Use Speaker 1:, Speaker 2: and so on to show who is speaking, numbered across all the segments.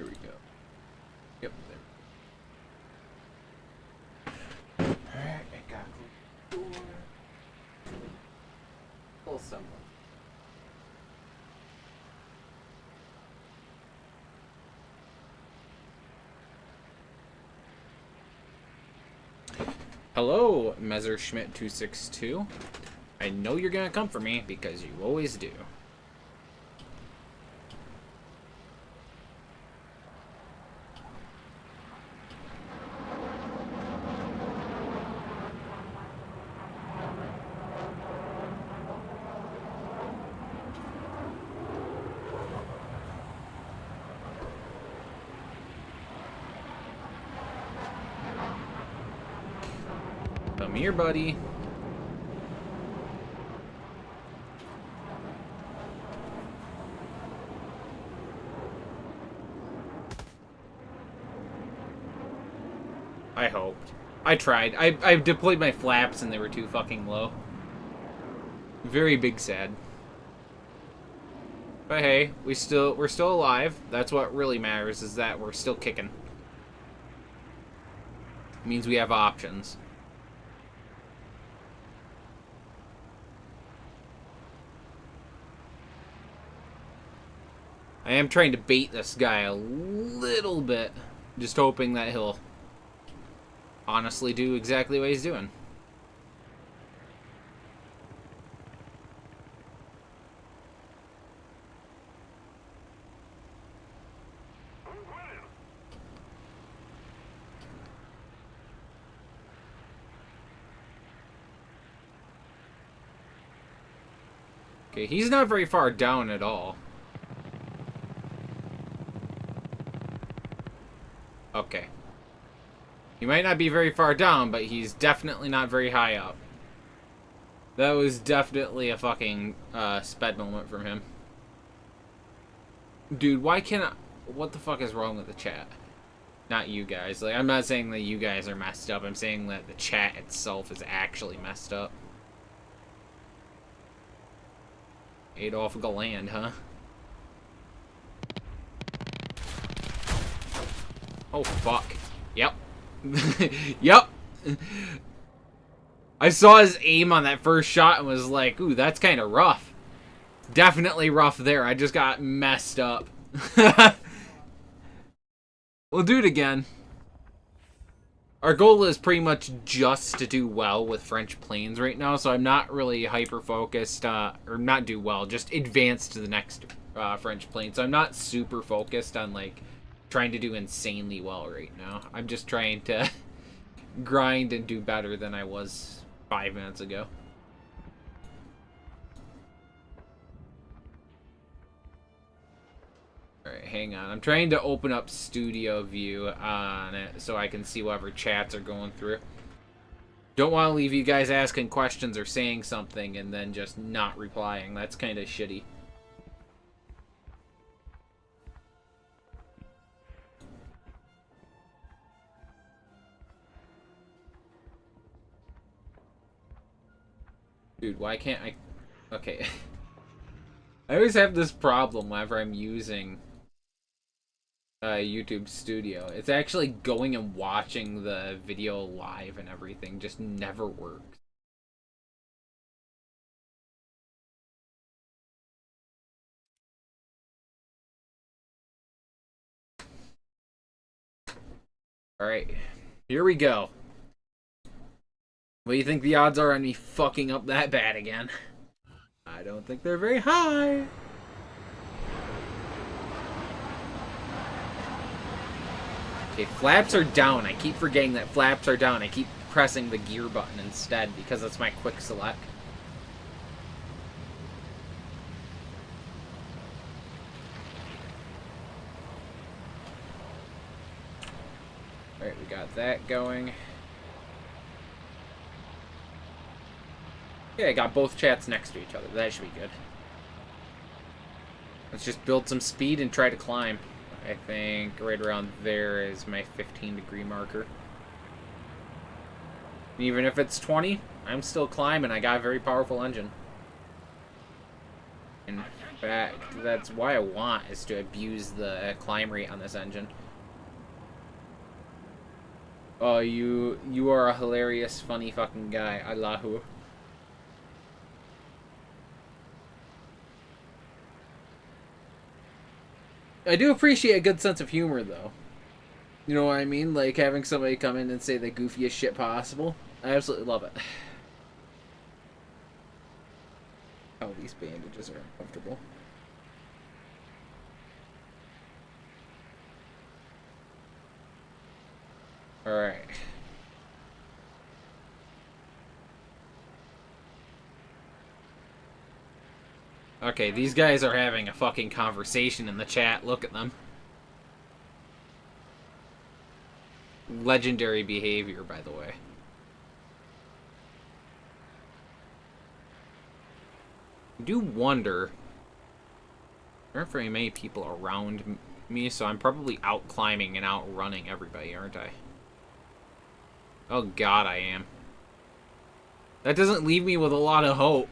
Speaker 1: There we go. Yep, there. Alright, I got the door. Full semblance. Hello, Messerschmitt262. I know you're gonna come for me because you always do. Come here, buddy. I hoped. I tried. I deployed my flaps and they were too fucking low. Very big sad. But hey, we're still alive. That's what really matters, is that we're still kicking. It means we have options. I am trying to bait this guy a little bit. Just hoping that he'll honestly do exactly what he's doing. Okay, he's not very far down at all. Okay. He might not be very far down, but he's definitely not very high up. That was definitely a fucking sped moment from him. Dude, why can't I... What the fuck is wrong with the chat? Not you guys. Like, I'm not saying that you guys are messed up. I'm saying that the chat itself is actually messed up. Adolf Galland, huh? Oh, fuck. Yep. Yep. I saw his aim on that first shot and was like, ooh, that's kind of rough. Definitely rough there. I just got messed up. We'll do it again. Our goal is pretty much just to do well with French planes right now, so I'm not really hyper-focused, or not do well, just advance to the next French plane. So I'm not super focused on, like, trying to do insanely well right now. I'm just trying to grind and do better than I was 5 minutes ago. Alright, hang on. I'm trying to open up Studio View on it so I can see whatever chats are going through. Don't want to leave you guys asking questions or saying something and then just not replying. That's kind of shitty. Dude, why can't I... Okay. I always have this problem whenever I'm using YouTube Studio. It's actually going and watching the video live and everything just never works. Alright, here we go. What do you think the odds are on me fucking up that bad again? I don't think they're very high. Okay, flaps are down. I keep forgetting that flaps are down. I keep pressing the gear button instead because that's my quick select. Alright, we got that going. Yeah, I got both chats next to each other. That should be good. Let's just build some speed and try to climb. I think right around there is my 15-degree marker. Even if it's 20, I'm still climbing. I got a very powerful engine. In fact, that's why I want, is to abuse the climb rate on this engine. Oh, you are a hilarious, funny fucking guy. Allahu. I do appreciate a good sense of humor, though. You know what I mean? Like, having somebody come in and say the goofiest shit possible. I absolutely love it. Oh, these bandages are uncomfortable. Alright. Okay, these guys are having a fucking conversation in the chat. Look at them. Legendary behavior, by the way. I do wonder... There aren't very many people around me, so I'm probably out climbing and out running everybody, aren't I? Oh god, I am. That doesn't leave me with a lot of hope.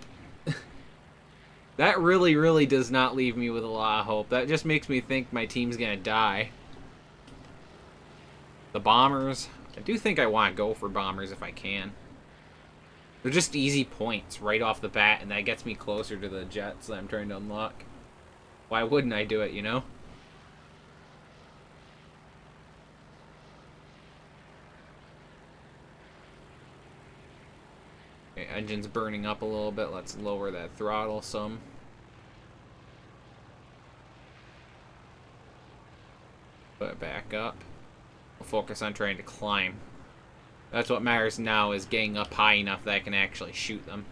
Speaker 1: That really, really does not leave me with a lot of hope. That just makes me think my team's gonna die. The bombers. I do think I want to go for bombers if I can. They're just easy points right off the bat, and that gets me closer to the jets that I'm trying to unlock. Why wouldn't I do it, you know? Okay, engine's burning up a little bit. Let's lower that throttle some. Put it back up. We'll focus on trying to climb. That's what matters now, is getting up high enough that I can actually shoot them.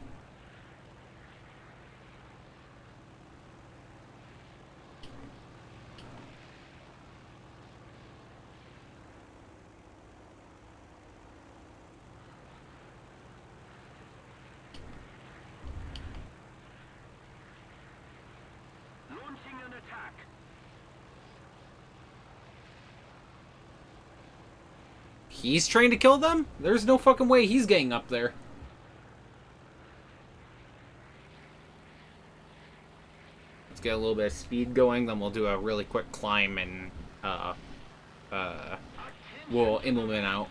Speaker 2: Launching an attack.
Speaker 1: He's trying to kill them? There's no fucking way he's getting up there. Let's get a little bit of speed going, then we'll do a really quick climb and we'll implement out.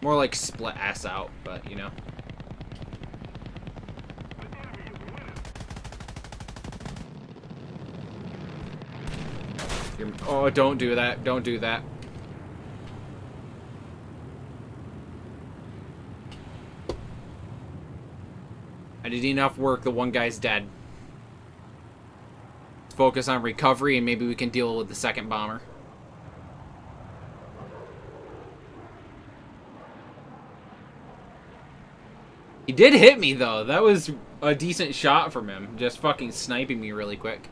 Speaker 1: More like split ass out, but you know. Oh, don't do that. Don't do that. I did enough work. The one guy's dead. Let's focus on recovery and maybe we can deal with the second bomber. He did hit me, though. That was a decent shot from him. Just fucking sniping me really quick.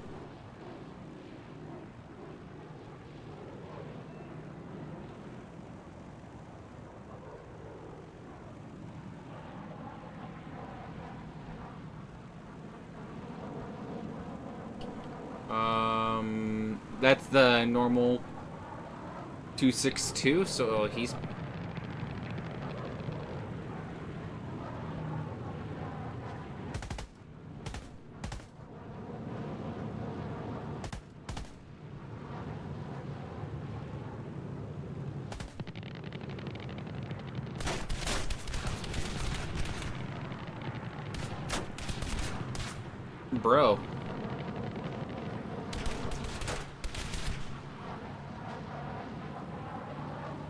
Speaker 1: That's the normal 262, so he's... Bro.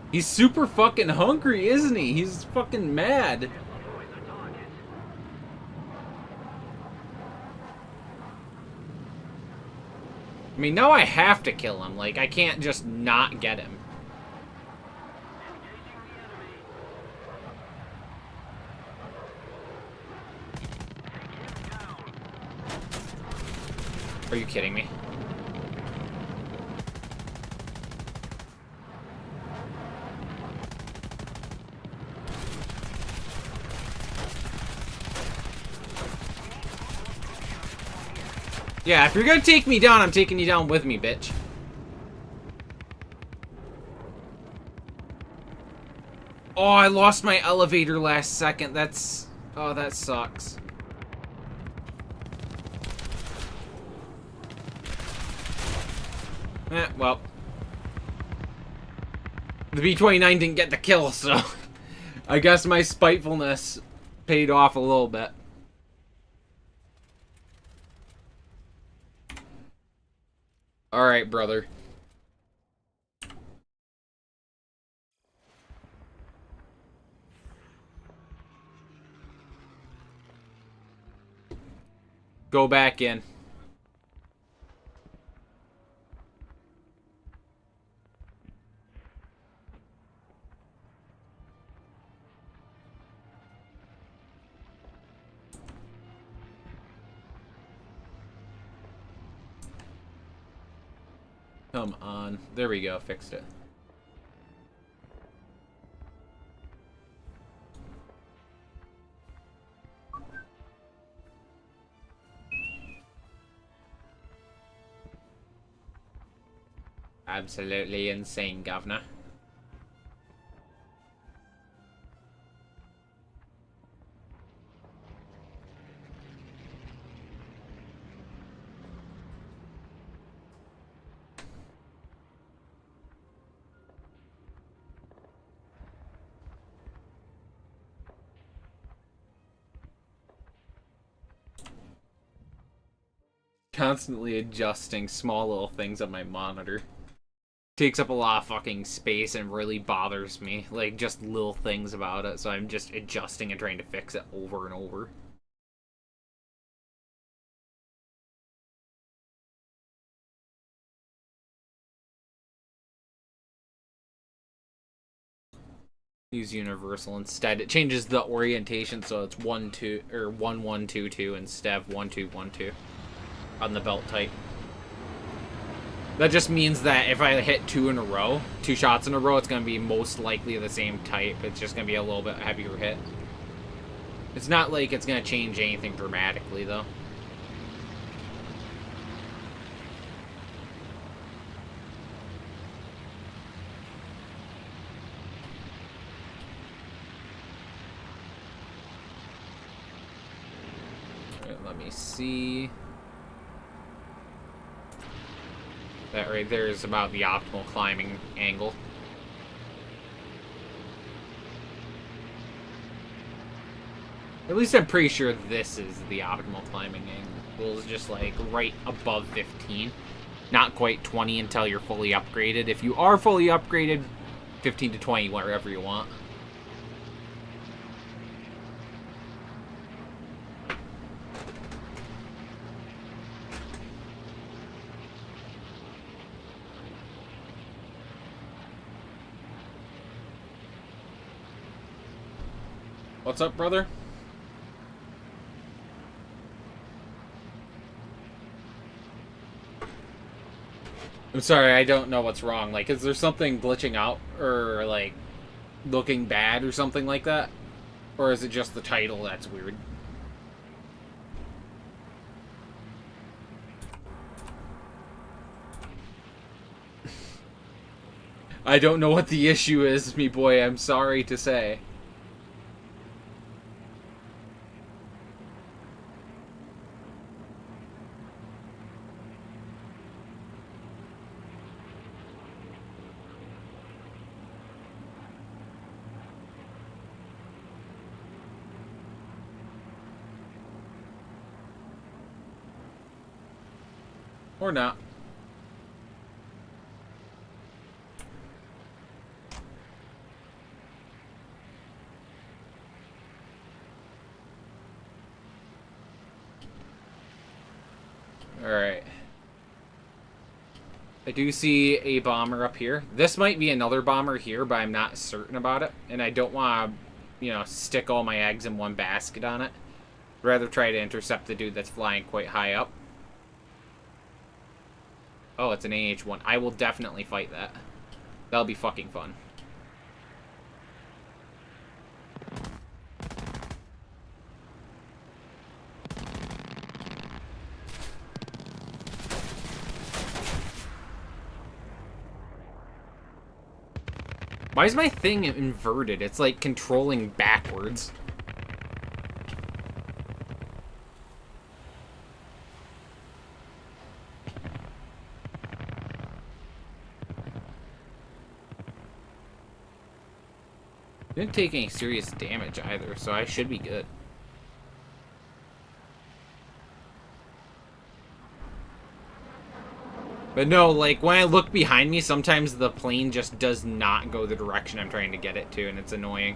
Speaker 1: He's super fucking hungry, isn't he? He's fucking mad. I mean, now I have to kill him. Like, I can't just not get him. Are you kidding me? Yeah, if you're gonna take me down, I'm taking you down with me, bitch. Oh, I lost my elevator last second. That's... Oh, that sucks. Well. The B-29 didn't get the kill, so... I guess my spitefulness paid off a little bit. Alright, brother. Go back in. Come on. There we go. Fixed it. Absolutely insane, Governor. Constantly adjusting small little things on my monitor. Takes up a lot of fucking space and really bothers me. Like, just little things about it, so I'm just adjusting and trying to fix it over and over. Use universal instead. It changes the orientation so it's 1 2 or 1 1 2 2 instead of 1 2 1 2 on the belt type. That just means that if I hit 2 shots in a row, it's going to be most likely the same type. It's just going to be a little bit heavier hit. It's not like it's going to change anything dramatically, though. Alright, let me see. That right there is about the optimal climbing angle. At least I'm pretty sure this is the optimal climbing angle. It's just like right above 15. Not quite 20 until you're fully upgraded. If you are fully upgraded, 15 to 20, wherever you want. What's up, brother? I'm sorry, I don't know what's wrong. Like, is there something glitching out? Or, like, looking bad or something like that? Or is it just the title that's weird? I don't know what the issue is, me boy. I'm sorry to say. Or not. Alright. I do see a bomber up here. This might be another bomber here, but I'm not certain about it. And I don't want to, you know, stick all my eggs in one basket on it. I'd rather try to intercept the dude that's flying quite high up. Oh, it's an AH-1. I will definitely fight that. That'll be fucking fun. Why is my thing inverted? It's like controlling backwards. Didn't take any serious damage either, so I should be good. But no, like, when I look behind me, sometimes the plane just does not go the direction I'm trying to get it to, and it's annoying.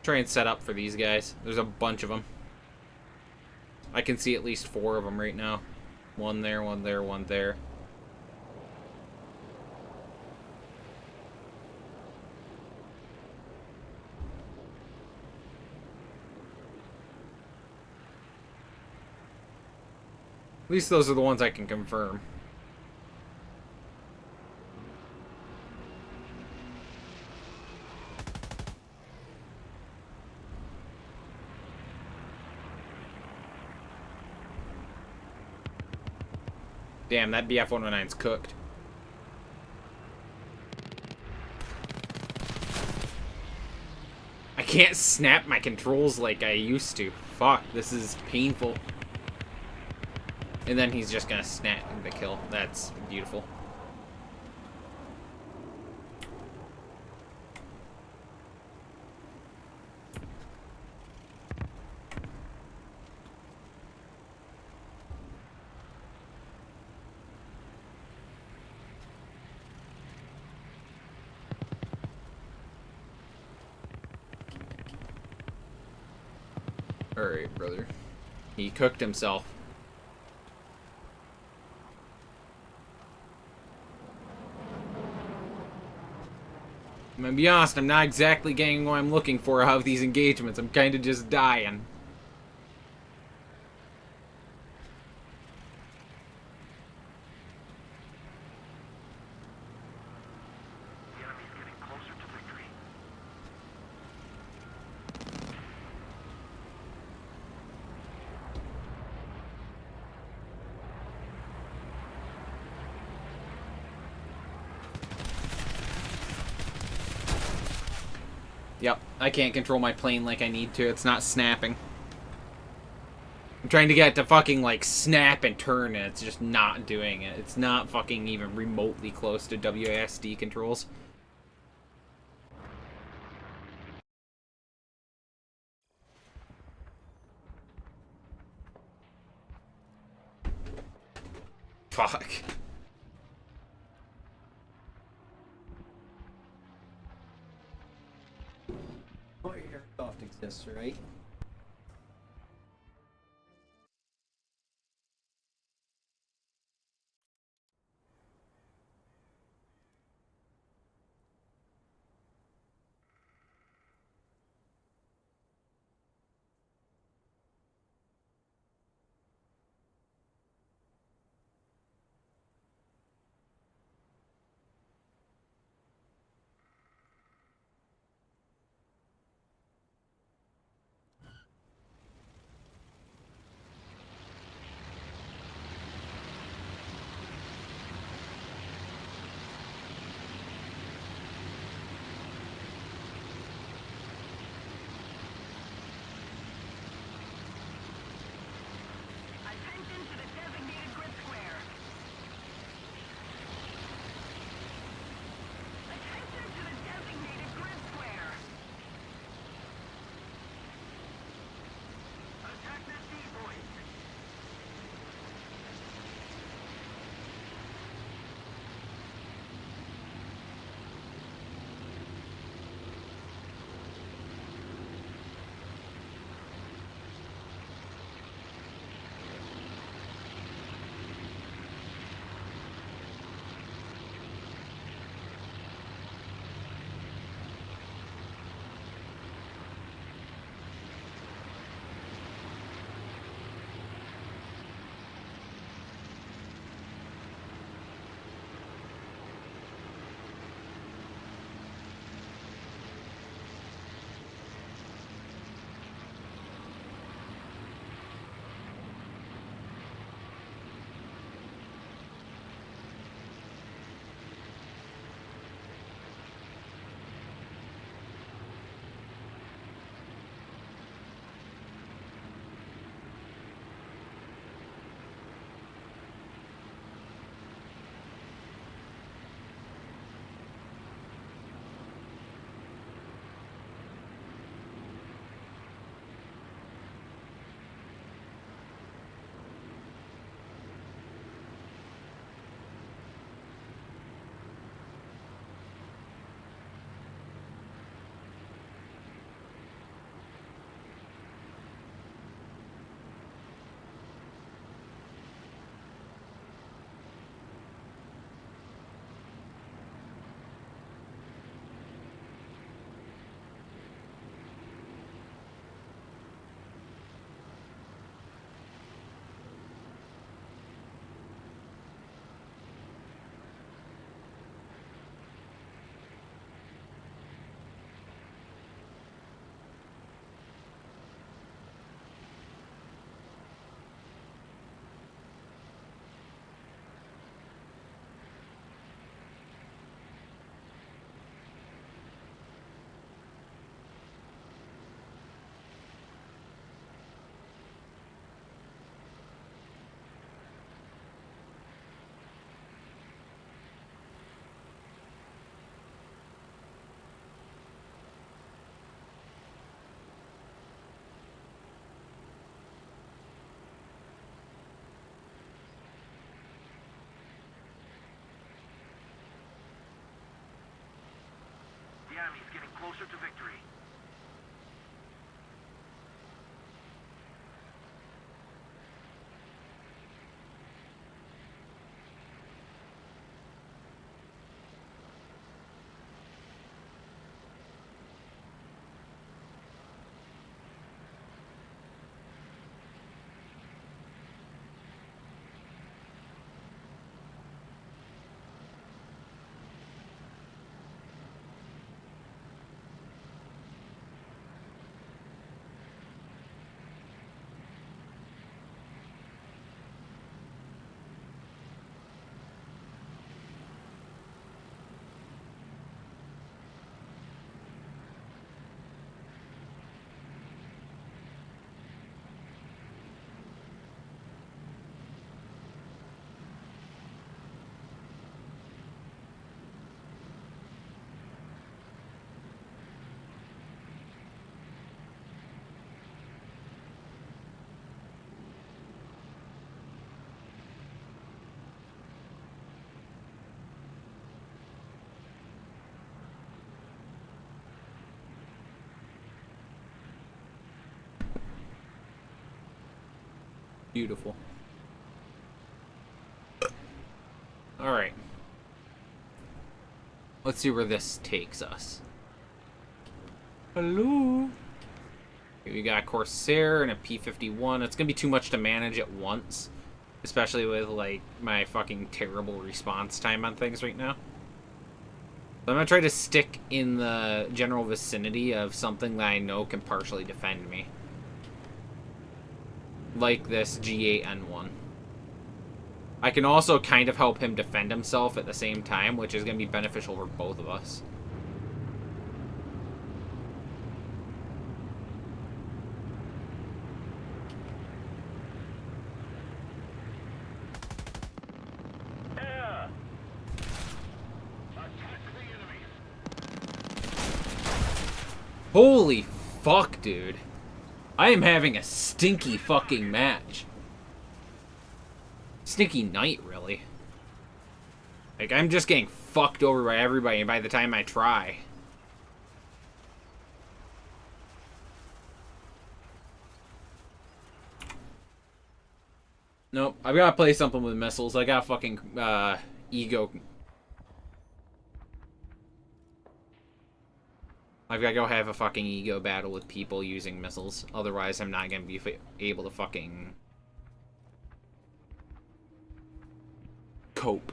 Speaker 1: Try and set up for these guys. There's a bunch of them. I can see at least 4 of them right now. One there, one there, one there. At least those are the ones I can confirm. Damn, that BF-119's cooked. I can't snap my controls like I used to. Fuck, this is painful. And then he's just gonna snap the kill. That's beautiful. Alright, brother. He cooked himself. I'm gonna be honest, I'm not exactly getting what I'm looking for out of these engagements. I'm kinda just dying.
Speaker 2: The enemy's getting closer to victory.
Speaker 1: Yep, I can't control my plane like I need to. It's not snapping. I'm trying to get it to fucking, like, snap and turn, and it's just not doing it. It's not fucking even remotely close to WASD controls. Fuck.
Speaker 3: Oh, aircraft exists, right?
Speaker 2: enemy's getting closer to victory.
Speaker 1: Beautiful. Alright. Let's see where this takes us. Hello? Okay, we got a Corsair and a P-51. It's gonna be too much to manage at once. Especially with, like, my fucking terrible response time on things right now. So I'm gonna try to stick in the general vicinity of something that I know can partially defend me. Like this G8N1. I can also kind of help him defend himself at the same time, which is going to be beneficial for both of us.
Speaker 2: Yeah. Attack the enemy.
Speaker 1: Holy fuck, dude. I am having a stinky fucking match. Stinky night, really. Like, I'm just getting fucked over by everybody by the time I try. Nope, I've got to play something with missiles. I got fucking, ego. I've got to go have a fucking ego battle with people using missiles. Otherwise, I'm not going to be able to fucking cope.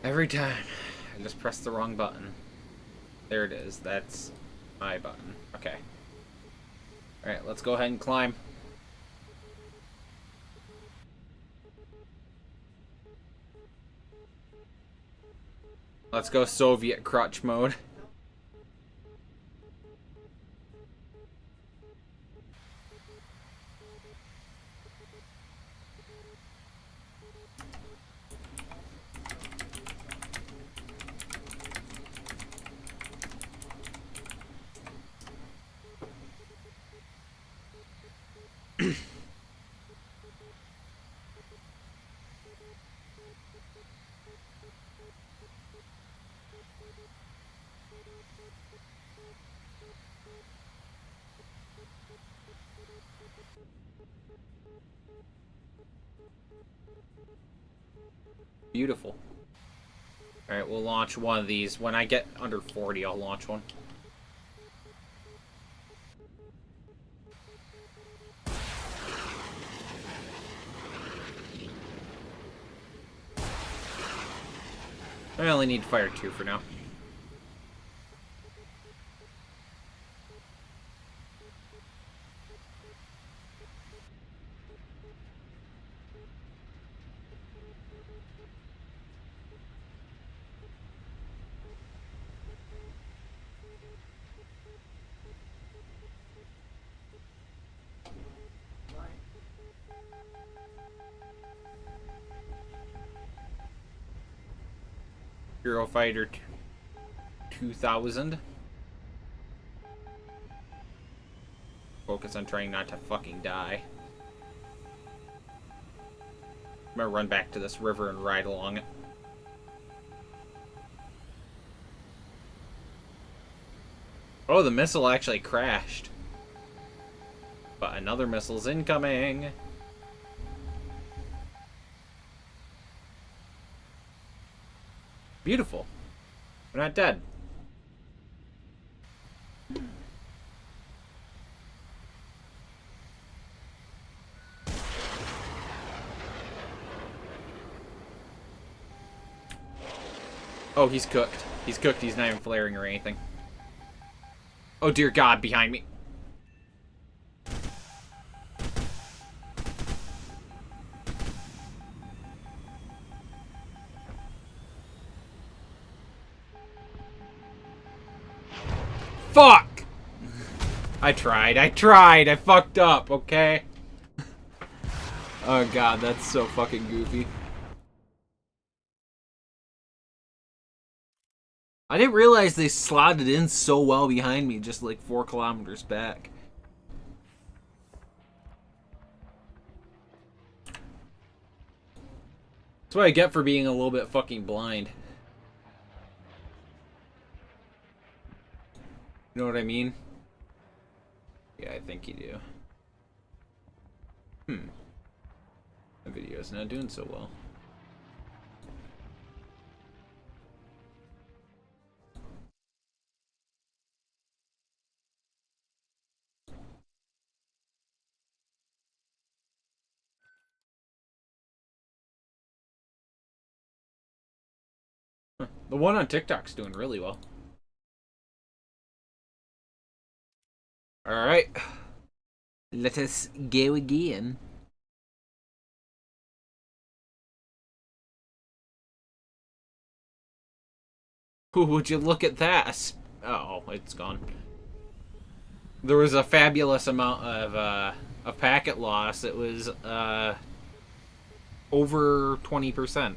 Speaker 1: Every time, I just press the wrong button. There it is. That's my button. Okay. Alright, let's go ahead and climb. Let's go Soviet crutch mode. Beautiful. Alright, we'll launch one of these. When I get under 40, I'll launch one. I only need to fire 2 for now. Eurofighter 2000. Focus on trying not to fucking die. I'm gonna run back to this river and ride along it. Oh, the missile actually crashed. But another missile's incoming. Beautiful. We're not dead. Oh, he's cooked. He's cooked. He's not even flaring or anything. Oh, dear God, behind me. Fuck! I tried. I fucked up, okay? Oh, God, that's so fucking goofy. I didn't realize they slotted in so well behind me, just like 4 kilometers back. That's what I get for being a little bit fucking blind. You know what I mean? Yeah, I think you do. My video's not doing so well. The one on TikTok's doing really well. Alright. Let us go again. Ooh, would you look at that? Oh, it's gone. There was a fabulous amount of packet loss. It was over 20%.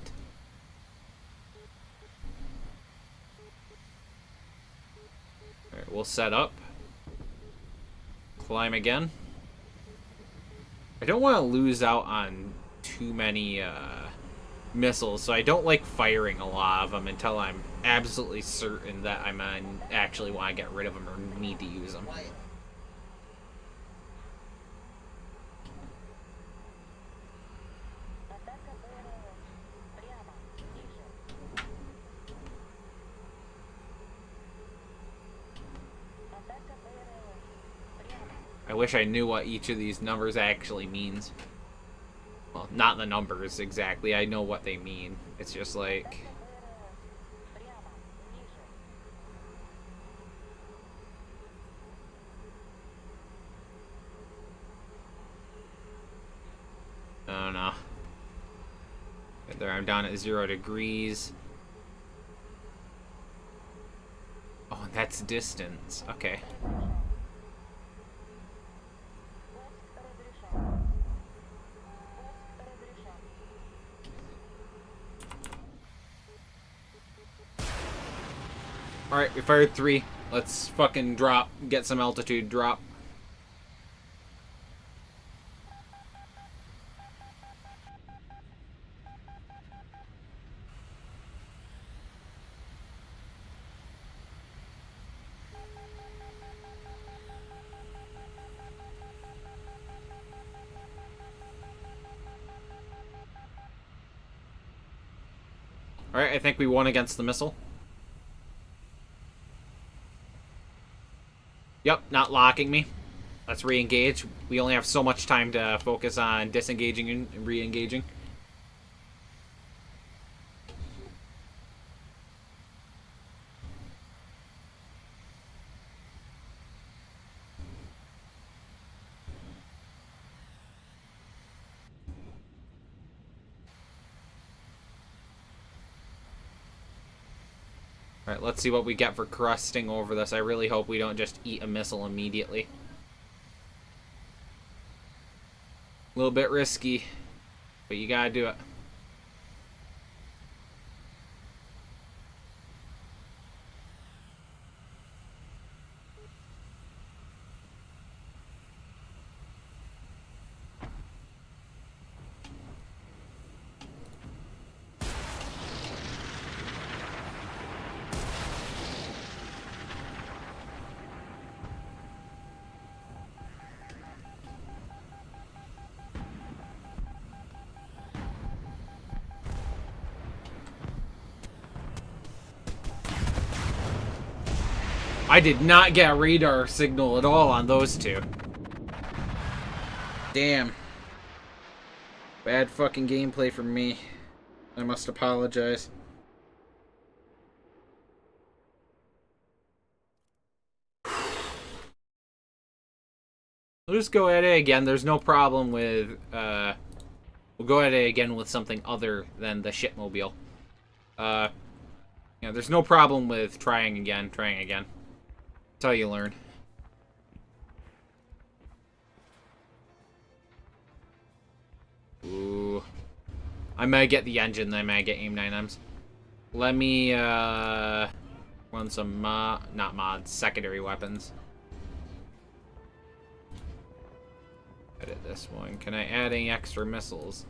Speaker 1: Alright, we'll set up. Climb again. I don't want to lose out on too many missiles, so I don't like firing a lot of them until I'm absolutely certain that I'm actually want to get rid of them or need to use them. I wish I knew what each of these numbers actually means. Well, not the numbers exactly. I know what they mean. It's just like... I don't know. Right there, I'm down at 0 degrees. Oh, that's distance. Okay. Alright, we fired 3. Let's fucking drop. Get some altitude drop. Alright, I think we won against the missile. Yep, not locking me. Let's re-engage. We only have so much time to focus on disengaging and re-engaging. Alright, let's see what we get for crusting over this. I really hope we don't just eat a missile immediately. A little bit risky, but you gotta do it. I did not get a radar signal at all on those two. Damn. Bad fucking gameplay from me. I must apologize. We'll just go at it again. There's no problem with, we'll go at it again with something other than the shipmobile. There's no problem with trying again. That's how you learn. Ooh. I might get the engine, then I might get AIM-9Ms. Let me, run some, not mods, secondary weapons. Edit this one. Can I add any extra missiles?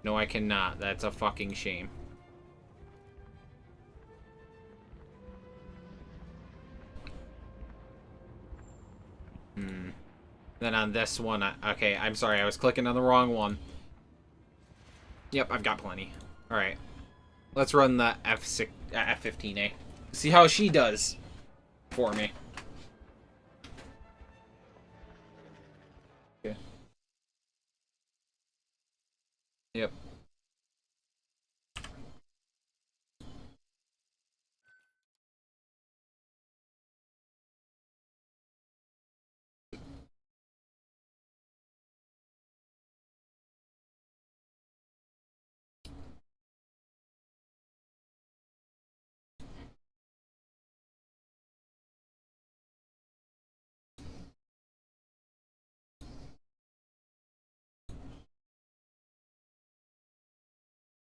Speaker 1: No, I cannot. That's a fucking shame. Then on this one, okay, I'm sorry, I was clicking on the wrong one. Yep, I've got plenty. Alright. Let's run the F-15A. See how she does for me. Okay. Yep.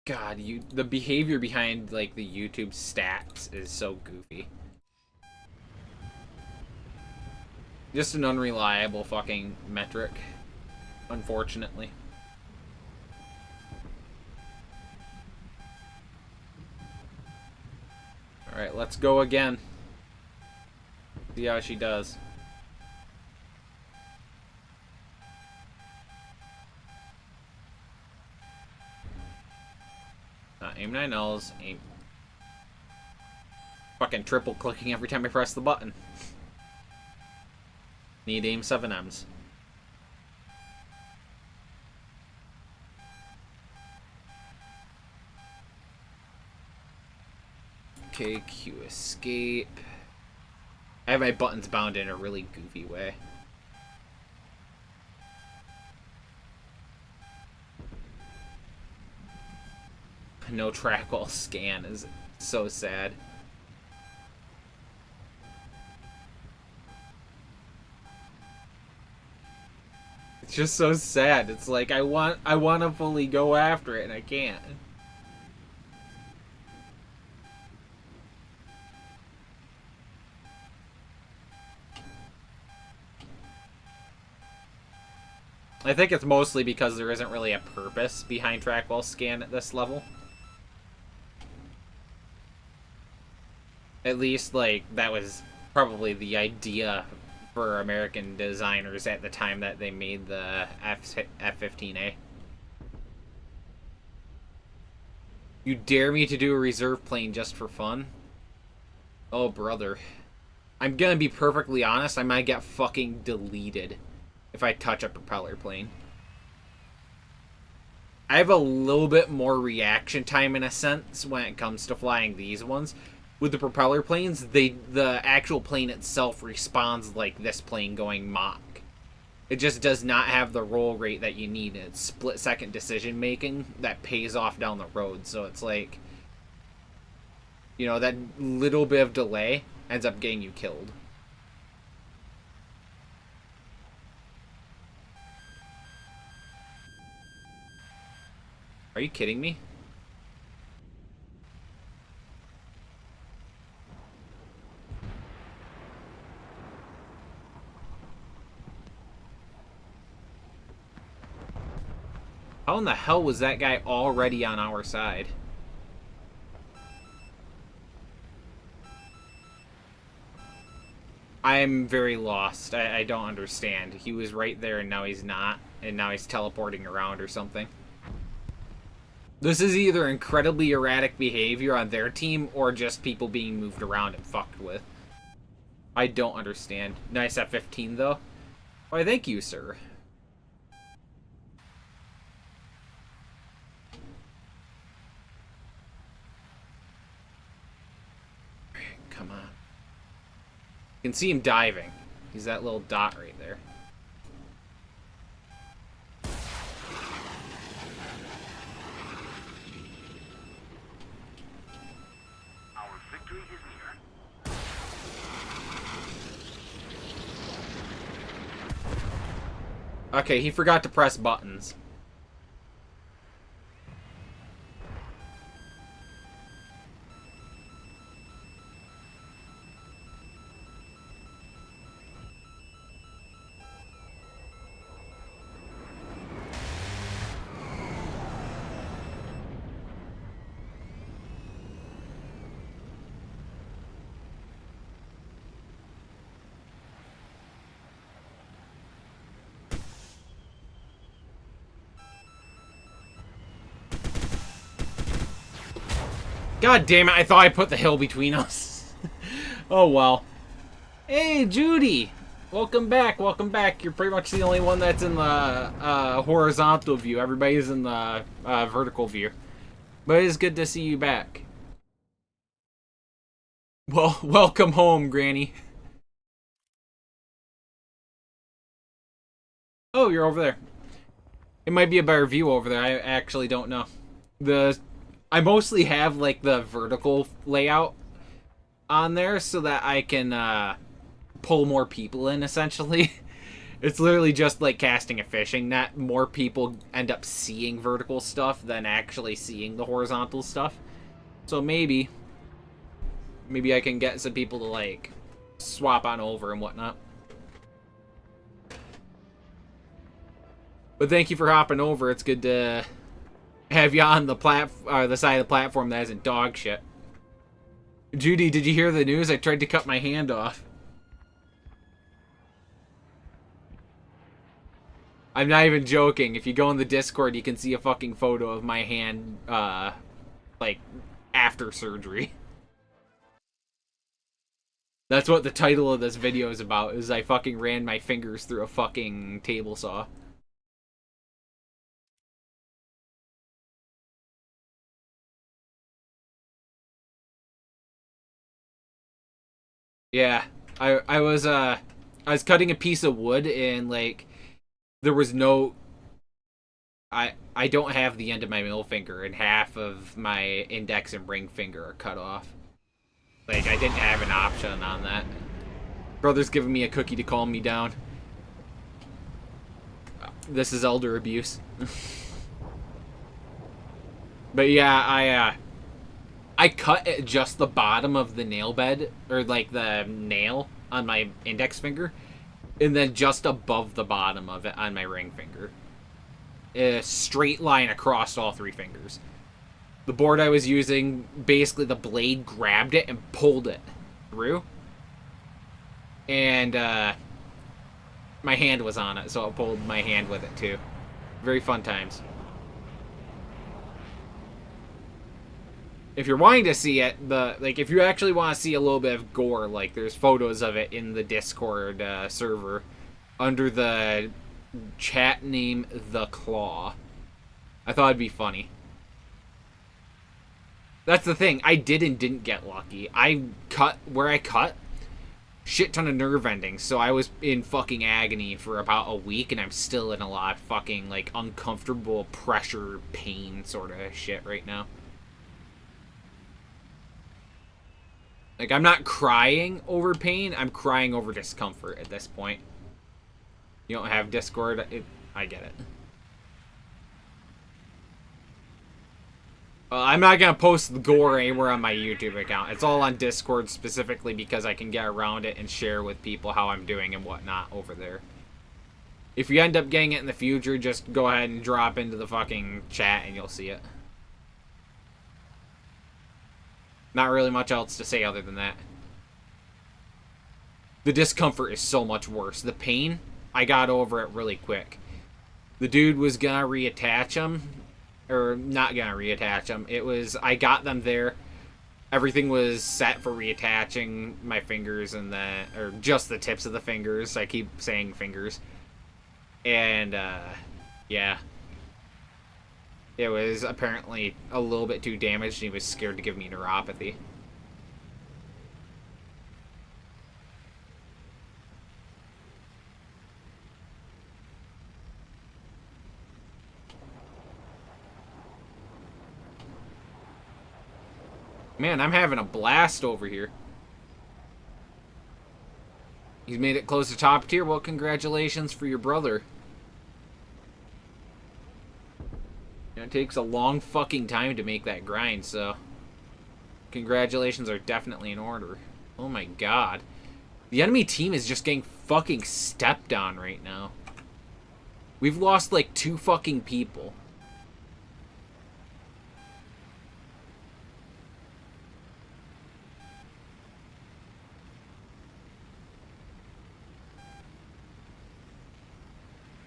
Speaker 1: God, the behavior behind, like, the YouTube stats is so goofy. Just an unreliable fucking metric, unfortunately. Alright, let's go again. See how she does. AIM-9Ls, aim. Fucking triple clicking every time I press the button. Need AIM-7Ms. Okay, Q escape. I have my buttons bound in a really goofy way. No track wall scan is so sad. It's just so sad. It's like I want to fully go after it and I can't. I think it's mostly because there isn't really a purpose behind track wall scan at this level. At least, like, that was probably the idea for American designers at the time that they made the F-15A. You dare me to do a reserve plane just for fun? Oh, brother. I'm gonna be perfectly honest, I might get fucking deleted if I touch a propeller plane. I have a little bit more reaction time in a sense when it comes to flying these ones. With the propeller planes, the actual plane itself responds like this plane going Mach. It just does not have the roll rate that you need. It's split-second decision-making that pays off down the road. So it's like, you know, that little bit of delay ends up getting you killed. Are you kidding me? How in the hell was that guy already on our side? I'm very lost. I don't understand. He was right there and now he's not. And now he's teleporting around or something. This is either incredibly erratic behavior on their team or just people being moved around and fucked with. I don't understand. Nice F-15, though. Why, thank you, sir. Come on. You can see him diving. He's that little dot right there.
Speaker 2: Our victory is near.
Speaker 1: Okay, he forgot to press buttons. God damn it, I thought I put the hill between us. Oh well. Hey, Judy! Welcome back, welcome back. You're pretty much the only one that's in the horizontal view. Everybody's in the vertical view. But it is good to see you back. Well, welcome home, Granny. Oh, you're over there. It might be a better view over there. I actually don't know. I mostly have like the vertical layout on there so that I can pull more people in, essentially. It's literally just like casting a fishing net. More people end up seeing vertical stuff than actually seeing the horizontal stuff. So maybe I can get some people to like swap on over and whatnot. But thank you for hopping over. It's good to have you on the side of the platform that isn't dog shit. Judy, did you hear the news? I tried to cut my hand off. I'm not even joking. If you go in the Discord, you can see a fucking photo of my hand, like, after surgery. That's what the title of this video is about, is I fucking ran my fingers through a fucking table saw. Yeah, I was cutting a piece of wood and like there was no I don't have the end of my middle finger and half of my index and ring finger are cut off. Like I didn't have an option on that. Brother's giving me a cookie to calm me down. This is elder abuse. But yeah, I cut at just the bottom of the nail bed, or like the nail on my index finger, and then just above the bottom of it on my ring finger. A straight line across all three fingers. The board I was using, basically the blade grabbed it and pulled it through. And my hand was on it, so it pulled my hand with it too. Very fun times. If you're wanting to see it, if you actually want to see a little bit of gore, like there's photos of it in the Discord server under the chat name The Claw. I thought it'd be funny. That's the thing. I did and didn't get lucky. I cut where I cut. Shit ton of nerve endings, so I was in fucking agony for about a week, and I'm still in a lot of fucking like uncomfortable pressure, pain sort of shit right now. Like, I'm not crying over pain, I'm crying over discomfort at this point. You don't have Discord? I get it. I'm not gonna post the gore anywhere on my YouTube account. It's all on Discord specifically because I can get around it and share with people how I'm doing and whatnot over there. If you end up getting it in the future, just go ahead and drop into the fucking chat and you'll see it. Not really much else to say other than that. The discomfort is so much worse. The pain, I got over it really quick. The dude was gonna reattach them. Or not gonna reattach them. It was, I got them there. Everything was set for reattaching my fingers and or just the tips of the fingers. I keep saying fingers. And, yeah. It was apparently a little bit too damaged, and he was scared to give me neuropathy. Man, I'm having a blast over here. He's made it close to top tier. Well, congratulations for your brother. It takes a long fucking time to make that grind, so congratulations are definitely in order. Oh my god. The enemy team is just getting fucking stepped on right now. We've lost like 2 fucking people.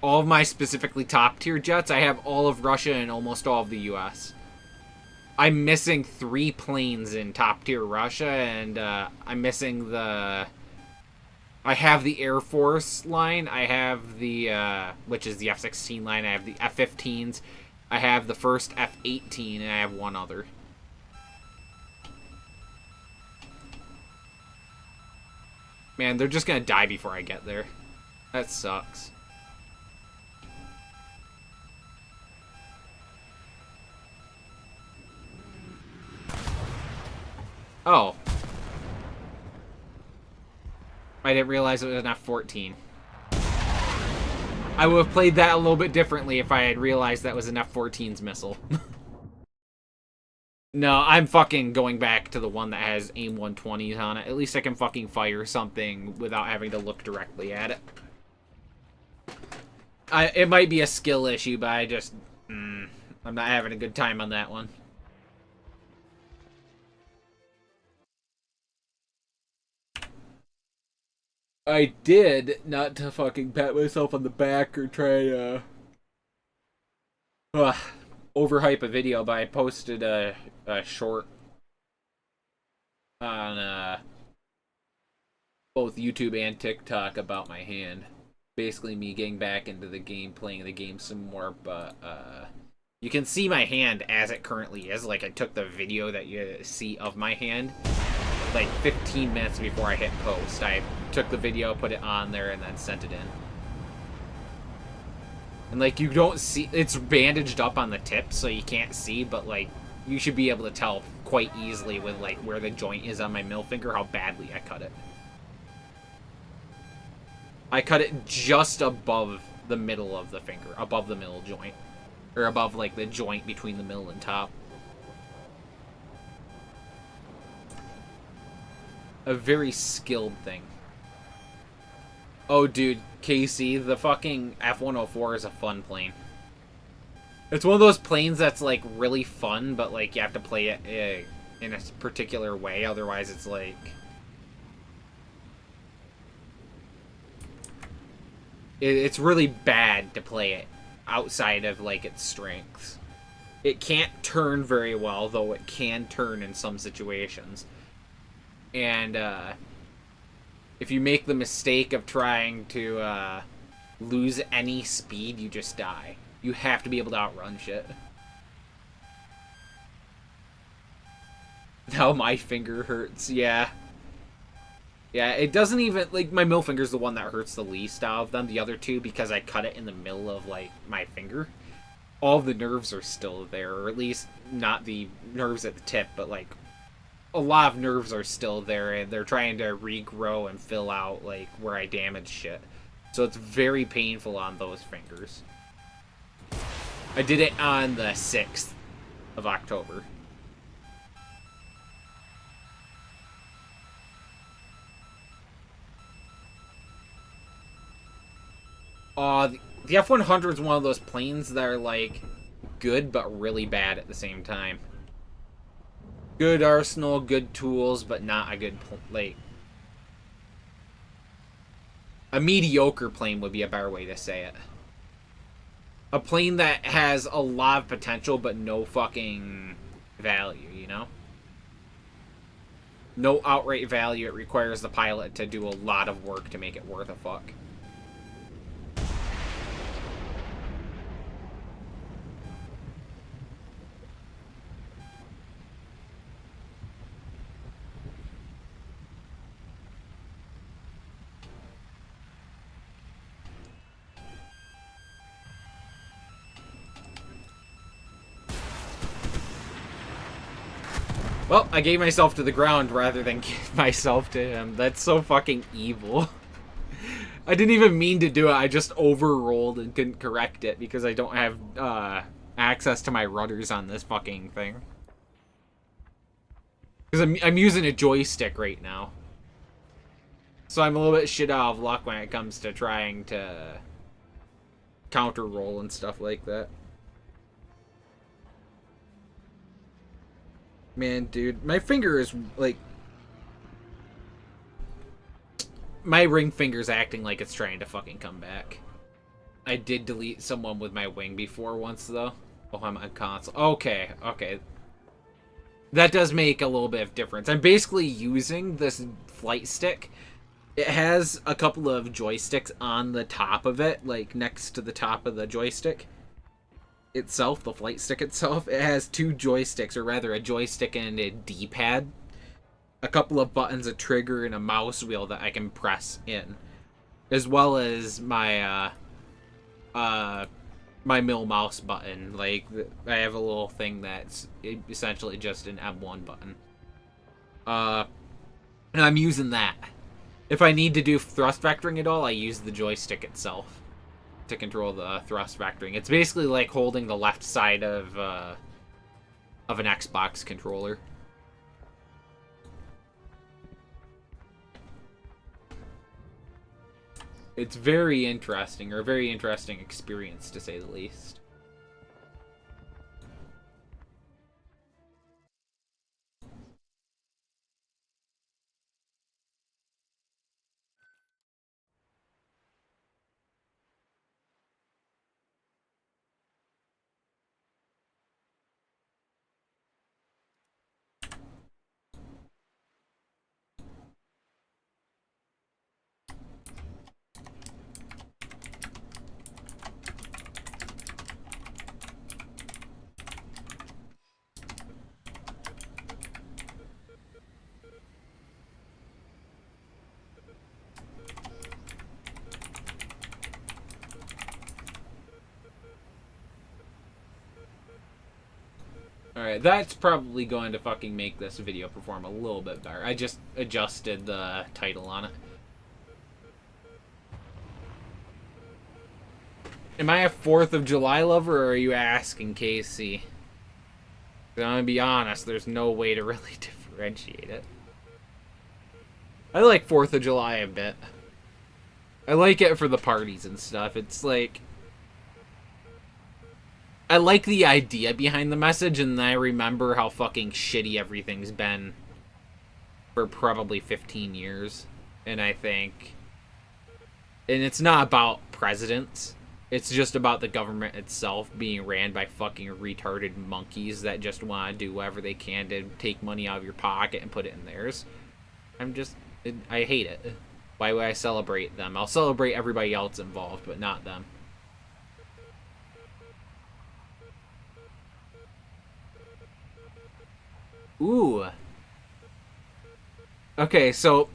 Speaker 1: All of my specifically top tier jets, I have all of Russia and almost all of the US. I'm missing 3 planes in top tier Russia, and I'm missing the... I have the Air Force line, I have the, which is the F-16 line, I have the F-15s, I have the first F-18, and I have one other. Man, they're just gonna die before I get there. That sucks. Oh. I didn't realize it was an F-14. I would have played that a little bit differently if I had realized that was an F-14's missile. No, I'm fucking going back to the one that has AIM 120s on it. At least I can fucking fire something without having to look directly at it. It might be a skill issue, but I just... I'm not having a good time on that one. I did, not to fucking pat myself on the back or try overhype a video, but I posted a short on both YouTube and TikTok about my hand. Basically me getting back into the game, playing the game some more, but you can see my hand as it currently is. Like, I took the video that you see of my hand like 15 minutes before I hit post. I took the video, put it on there, and then sent it in. And like, you don't see, it's bandaged up on the tip, so you can't see, but like, you should be able to tell quite easily with like where the joint is on my middle finger how badly I cut it. I cut it just above the middle of the finger, above the middle joint. Or above like the joint between the middle and top. A very skilled thing. Oh, dude, KC, the fucking F-104 is a fun plane. It's one of those planes that's, like, really fun, but, like, you have to play it in a particular way, otherwise it's, like... It's really bad to play it outside of, like, its strengths. It can't turn very well, though it can turn in some situations. And, if you make the mistake of trying to, lose any speed, you just die. You have to be able to outrun shit. Now my finger hurts, yeah. Yeah, it doesn't even, like, my middle finger's the one that hurts the least out of them. The other two, because I cut it in the middle of, like, my finger. All of the nerves are still there, or at least not the nerves at the tip, but, like, a lot of nerves are still there, and they're trying to regrow and fill out, like, where I damaged shit. So it's very painful on those fingers. I did it on the 6th of October. The F-100 is one of those planes that are, like, good but really bad at the same time. Good arsenal, good tools, but not a good, like... A mediocre plane would be a better way to say it. A plane that has a lot of potential, but no fucking value, you know? no outright value. It requires the pilot to do a lot of work to make it worth a fuck. Well, I gave myself to the ground rather than give myself to him. That's so fucking evil. I didn't even mean to do it. I just overrolled and couldn't correct it because I don't have access to my rudders on this fucking thing. Because I'm using a joystick right now. So I'm a little bit shit out of luck when it comes to trying to counter roll and stuff like that. Man, dude, my finger is like... My ring finger's acting like it's trying to fucking come back. I did delete someone with my wing before once, though. Oh, I'm on console. Okay, okay. That does make a little bit of difference. I'm basically using this flight stick. It has a couple of joysticks on the top of it, like next to the top of the joystick itself, the flight stick itself. It has two joysticks, or rather a joystick and a D-pad. A couple of buttons, a trigger, and a mouse wheel that I can press in. As well as my, my middle mouse button. Like, I have a little thing that's essentially just an M1 button. And I'm using that. If I need to do thrust vectoring at all, I use the joystick itself to control the thrust vectoring. It's basically like holding the left side of an Xbox controller. It's very interesting, or a very interesting experience, to say the least. Alright, that's probably going to fucking make this video perform a little bit better. I just adjusted the title on it. Am I a 4th of July lover, or are you asking, Casey? I'm gonna be honest, there's no way to really differentiate it. I like 4th of July a bit. I like it for the parties and stuff. It's like... I like the idea behind the message, and then I remember how fucking shitty everything's been for probably 15 years. And I think... And it's not about presidents. It's just about the government itself being ran by fucking retarded monkeys that just want to do whatever they can to take money out of your pocket and put it in theirs. I hate it. Why would I celebrate them? I'll celebrate everybody else involved, but not them. Ooh. Okay, so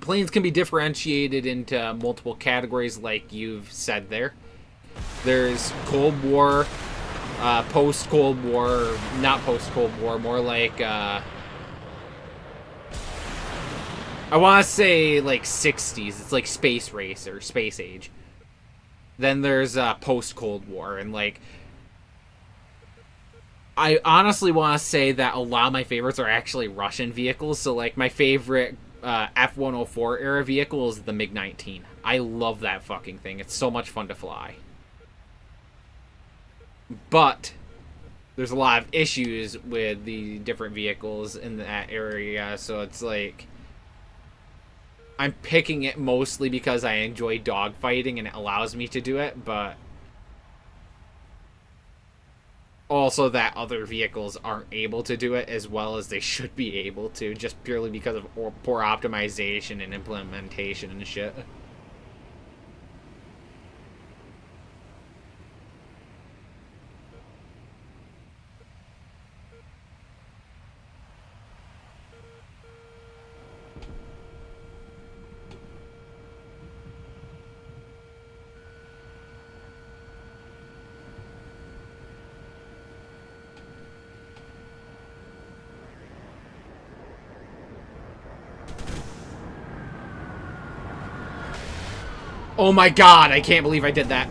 Speaker 1: planes can be differentiated into multiple categories, like you've said there. There's Cold War, post-Cold War, not post-Cold War, more like, I want to say, like, 60s. It's like Space Race or Space Age. Then there's post-Cold War, and, like, I honestly want to say that a lot of my favorites are actually Russian vehicles. So, like, my favorite F-104 era vehicle is the MiG-19. I love that fucking thing. It's so much fun to fly. But there's a lot of issues with the different vehicles in that area. So it's like... I'm picking it mostly because I enjoy dogfighting and it allows me to do it, but... Also that other vehicles aren't able to do it as well as they should be able to, just purely because of poor optimization and implementation and shit. Oh my god, I can't believe I did that.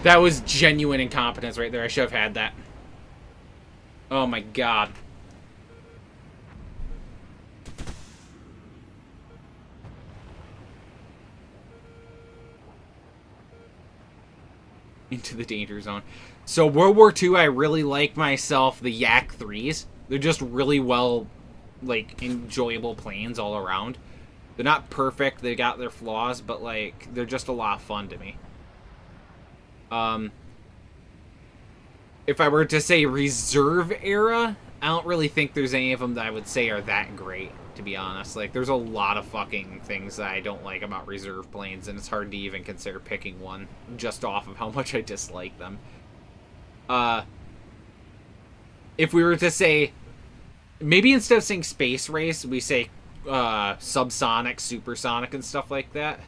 Speaker 1: That was genuine incompetence right there. I should have had that. Oh my god. Into the danger zone. So World War II, I really like myself the Yak 3s. They're just really well, like, enjoyable planes all around. They're not perfect, they got their flaws, but, like, they're just a lot of fun to me. If I were to say reserve era, I don't really think there's any of them that I would say are that great, to be honest. Like, there's a lot of fucking things that I don't like about reserve planes, and it's hard to even consider picking one just off of how much I dislike them. If we were to say, maybe instead of saying space race, we say subsonic, supersonic, and stuff like that,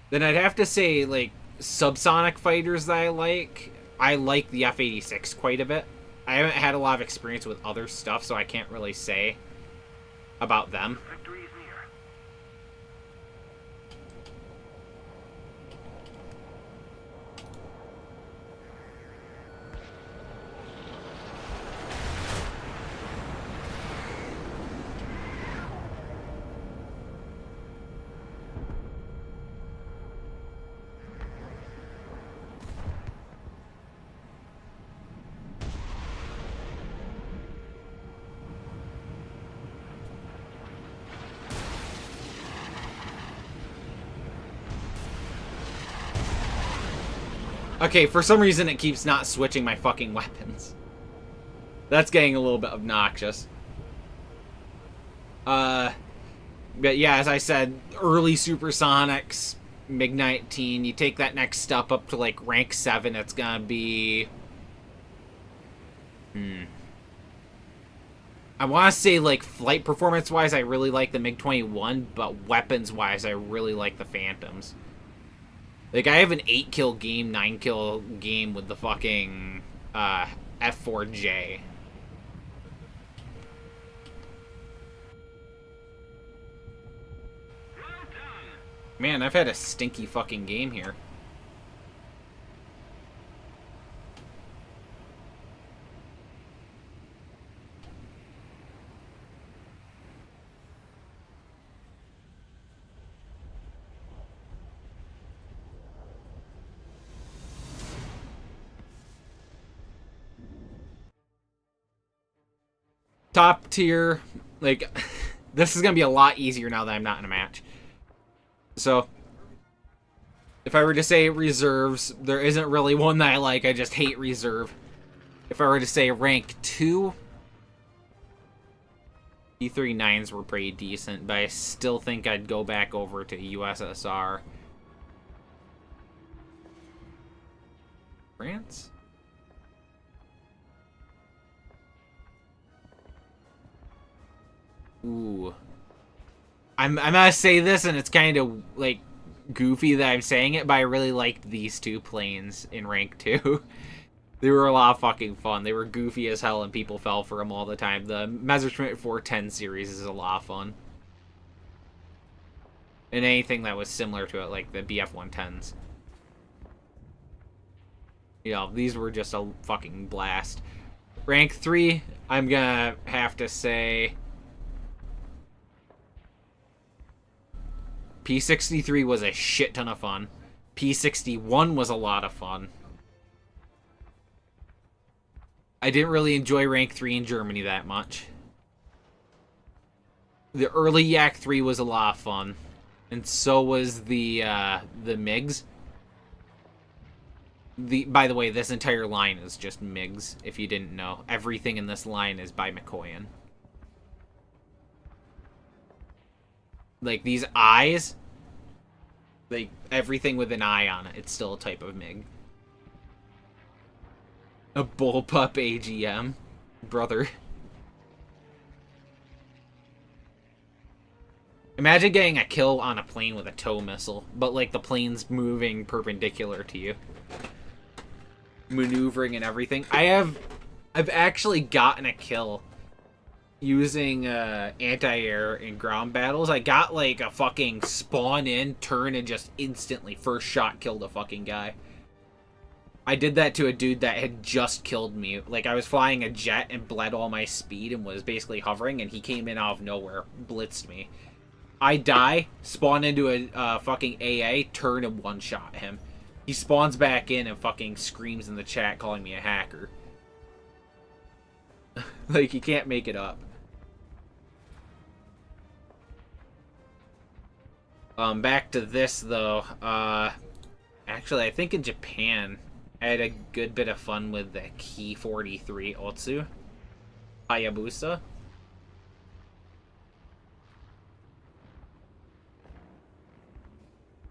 Speaker 1: then I'd have to say, like, subsonic fighters that I like the F-86 quite a bit. I haven't had a lot of experience with other stuff, so I can't really say about them.
Speaker 2: Victory is near.
Speaker 1: Okay, for some reason it keeps not switching my fucking weapons. That's getting a little bit obnoxious. But yeah, as I said, early supersonics, MiG-19, you take that next step up to, like, rank 7, it's gonna be... I want to say, like, flight performance-wise, I really like the MiG-21, but weapons-wise, I really like the Phantoms. Like, I have an 8-kill game, 9-kill game with the fucking F4J. Man, I've had a stinky fucking game here. Top tier, like, this is gonna be a lot easier now that I'm not in a match. So, if I were to say reserves, there isn't really one that I like, I just hate reserve. If I were to say rank 2, E39s were pretty decent, but I still think I'd go back over to USSR. France? Ooh. I'm gonna say this, and it's kind of, like, goofy that I'm saying it, but I really liked these two planes in rank 2. They were a lot of fucking fun. They were goofy as hell, and people fell for them all the time. The Messerschmitt 410 series is a lot of fun. And anything that was similar to it, like the BF-110s. You know, these were just a fucking blast. Rank 3, I'm gonna have to say... P-63 was a shit ton of fun. P-61 was a lot of fun. I didn't really enjoy rank 3 in Germany that much. The early Yak 3 was a lot of fun. And so was the MiGs. By the way, this entire line is just MiGs, if you didn't know. Everything in this line is by Mikoyan. Like, these eyes, like, everything with an eye on it, it's still a type of MiG. A bullpup AGM. Brother. Imagine getting a kill on a plane with a tow missile, but, like, the plane's moving perpendicular to you. Maneuvering and everything. I've actually gotten a kill using anti-air in ground battles. I got like a fucking spawn in, turn, and just instantly first shot killed a fucking guy. I did that to a dude that had just killed me. Like, I was flying a jet and bled all my speed and was basically hovering, and he came in out of nowhere, blitzed me. I die, spawn into a fucking AA, turn, and one-shot him. He spawns back in and fucking screams in the chat calling me a hacker. Like, you can't make it up. Back to this, though. Actually, I think in Japan, I had a good bit of fun with the Ki 43 Otsu. Hayabusa.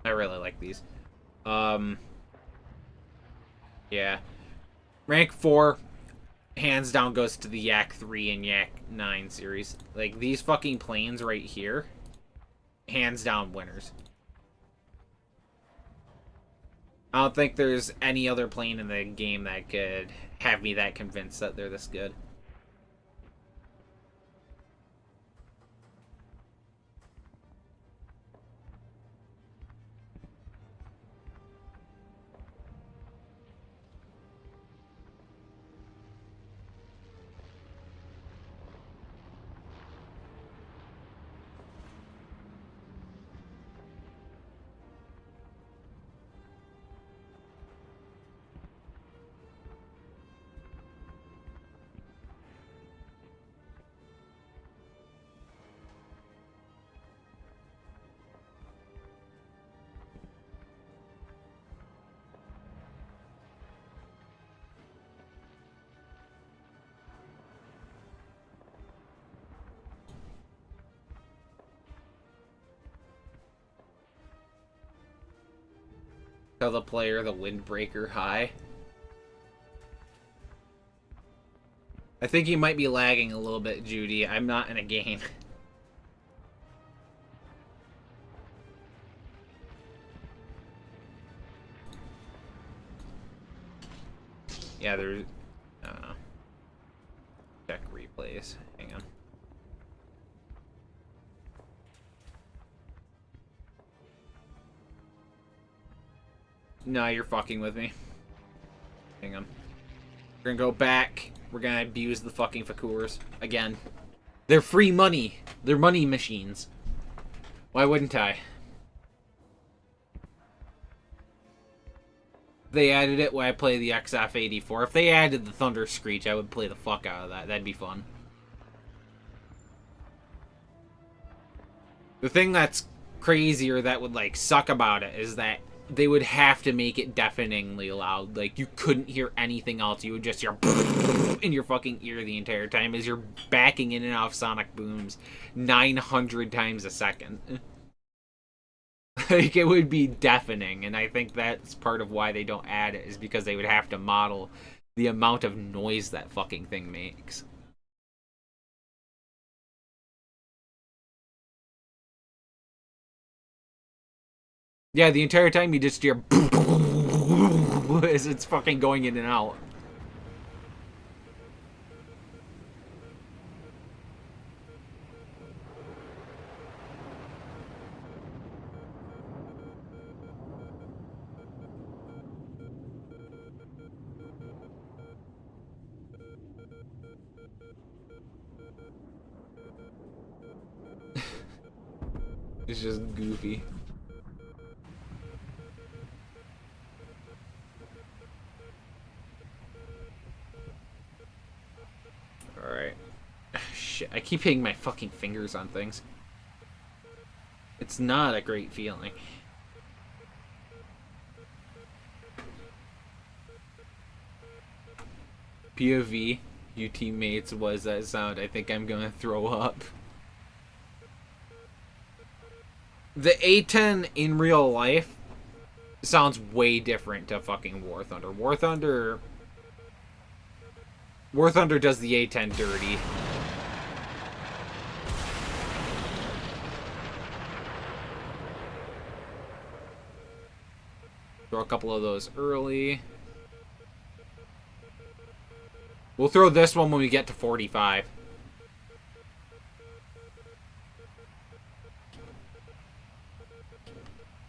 Speaker 1: I really like these. Yeah. Rank 4, hands down, goes to the Yak 3 and Yak 9 series. Like, these fucking planes right here, hands down winners. I don't think there's any other plane in the game that could have me that convinced that they're this good. Tell the player the windbreaker high. I think you might be lagging a little bit, Judy. I'm not in a game. Yeah, there's... I don't know. Check replays. Hang on. No, you're fucking with me. Hang on. We're gonna go back. We're gonna abuse the fucking Fakurs. Again. They're free money. They're money machines. Why wouldn't I? They added it when I play the XF-84. If they added the Thunder Screech, I would play the fuck out of that. That'd be fun. The thing that's crazier that would, like, suck about it is that they would have to make it deafeningly loud. Like, you couldn't hear anything else. You would just hear in your fucking ear the entire time as you're backing in and out of sonic booms 900 times a second. Like, it would be deafening, and I think that's part of why they don't add it, is because they would have to model the amount of noise that fucking thing makes. Yeah, the entire time you just hear as it's fucking going in and out. It's just goofy. Alright. Shit. shit. I keep hitting my fucking fingers on things. It's not a great feeling. POV, you teammates, what does that sound? I think I'm gonna throw up. The A10 in real life sounds way different to fucking War Thunder. War Thunder does the A10 dirty. Throw a couple of those early. We'll throw this one when we get to 45.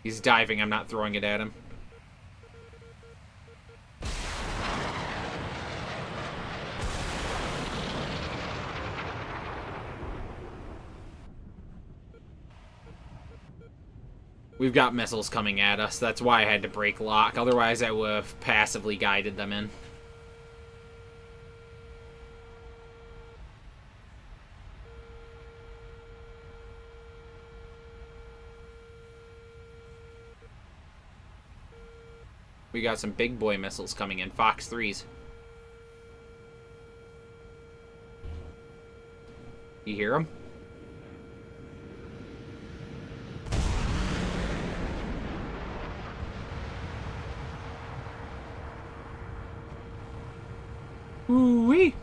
Speaker 1: He's diving, I'm not throwing it at him. We've got missiles coming at us. That's why I had to break lock. Otherwise, I would have passively guided them in. We got some big boy missiles coming in. Fox 3s. You hear them? Ooh-wee!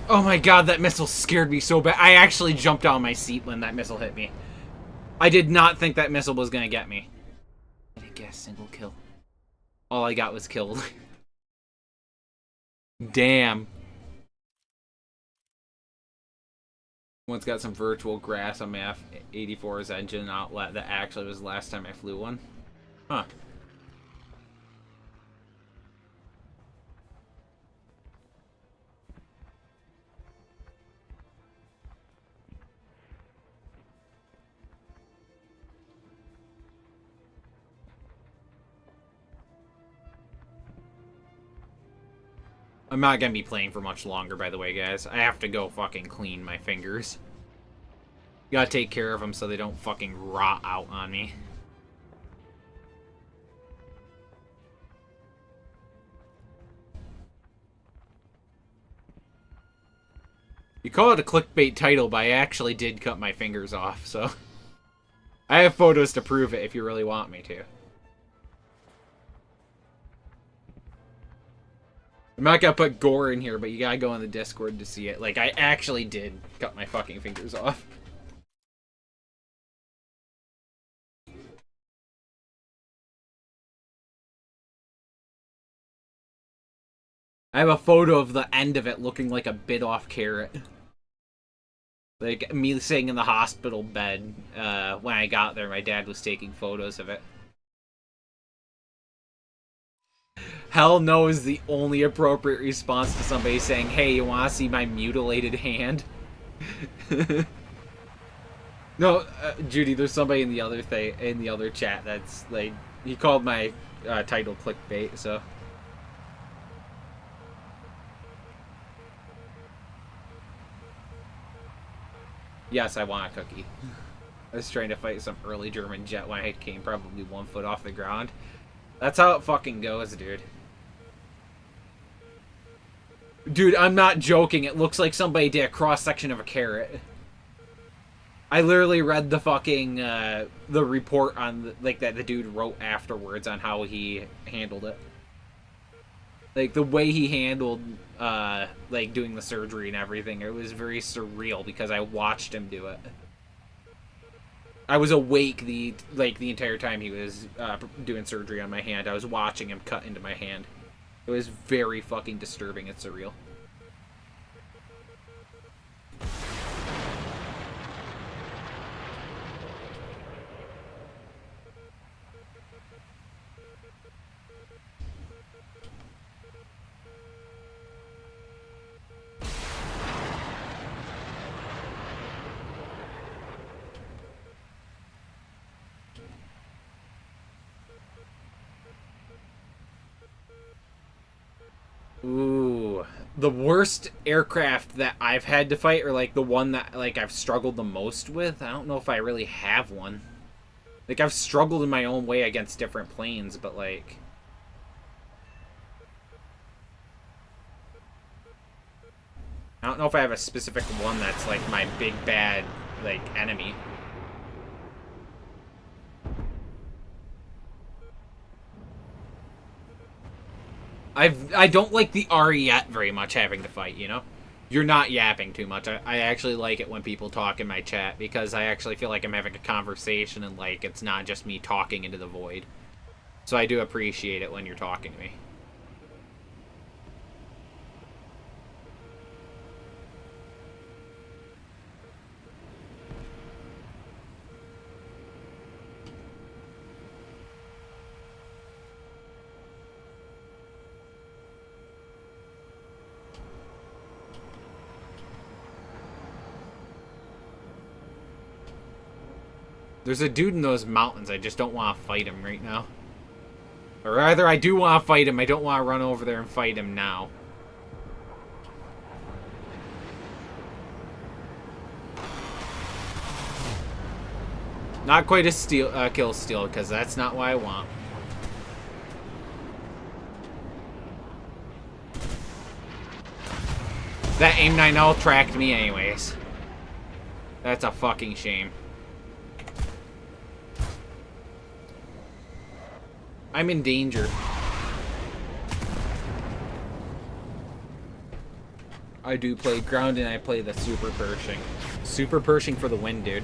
Speaker 1: Oh my god, that missile scared me so bad. I actually jumped out of my seat when that missile hit me. I did not think that missile was gonna get me. I didn't get a single kill. All I got was killed. Damn. One's got some virtual grass on my F-84's engine outlet. That actually was the last time I flew one. Huh. I'm not gonna be playing for much longer, by the way, guys. I have to go fucking clean my fingers. Gotta take care of them so they don't fucking rot out on me. You call it a clickbait title, but I actually did cut my fingers off, so... I have photos to prove it if you really want me to. I'm not gonna put gore in here, but you gotta go on the Discord to see it. Like, I actually did cut my fucking fingers off. I have a photo of the end of it looking like a bit off carrot. Like, me sitting in the hospital bed, when I got there, my dad was taking photos of it. Hell no is the only appropriate response to somebody saying, hey, you wanna see my mutilated hand? No, Judy, there's somebody in the other in the other chat that's, like, he called my title clickbait, so... Yes, I want a cookie. I was trying to fight some early German jet when I came probably 1 foot off the ground. That's how it fucking goes, dude. Dude, I'm not joking. It looks like somebody did a cross-section of a carrot. I literally read the fucking, the report on, like, that the dude wrote afterwards on how he handled it. Like, the way he handled, like, doing the surgery and everything, it was very surreal because I watched him do it. I was awake the entire time he was doing surgery on my hand. I was watching him cut into my hand. It was very fucking disturbing and surreal. Ooh, the worst aircraft that I've had to fight, or like the one that like I've struggled the most with. I don't know if I really have one. Like I've struggled in my own way against different planes, but like I don't know if I have a specific one that's like my big bad like enemy. I don't like the RET very much having to fight, you know? You're not yapping too much. I actually like it when people talk in my chat because I actually feel like I'm having a conversation and like it's not just me talking into the void. So I do appreciate it when you're talking to me. There's a dude in those mountains. I just don't want to fight him right now. Or rather, I do want to fight him. I don't want to run over there and fight him now. Not quite a kill steal, because that's not what I want. That AIM-9L tracked me anyways. That's a fucking shame. I'm in danger. I do play ground and I play the super Pershing. Super Pershing for the win, dude.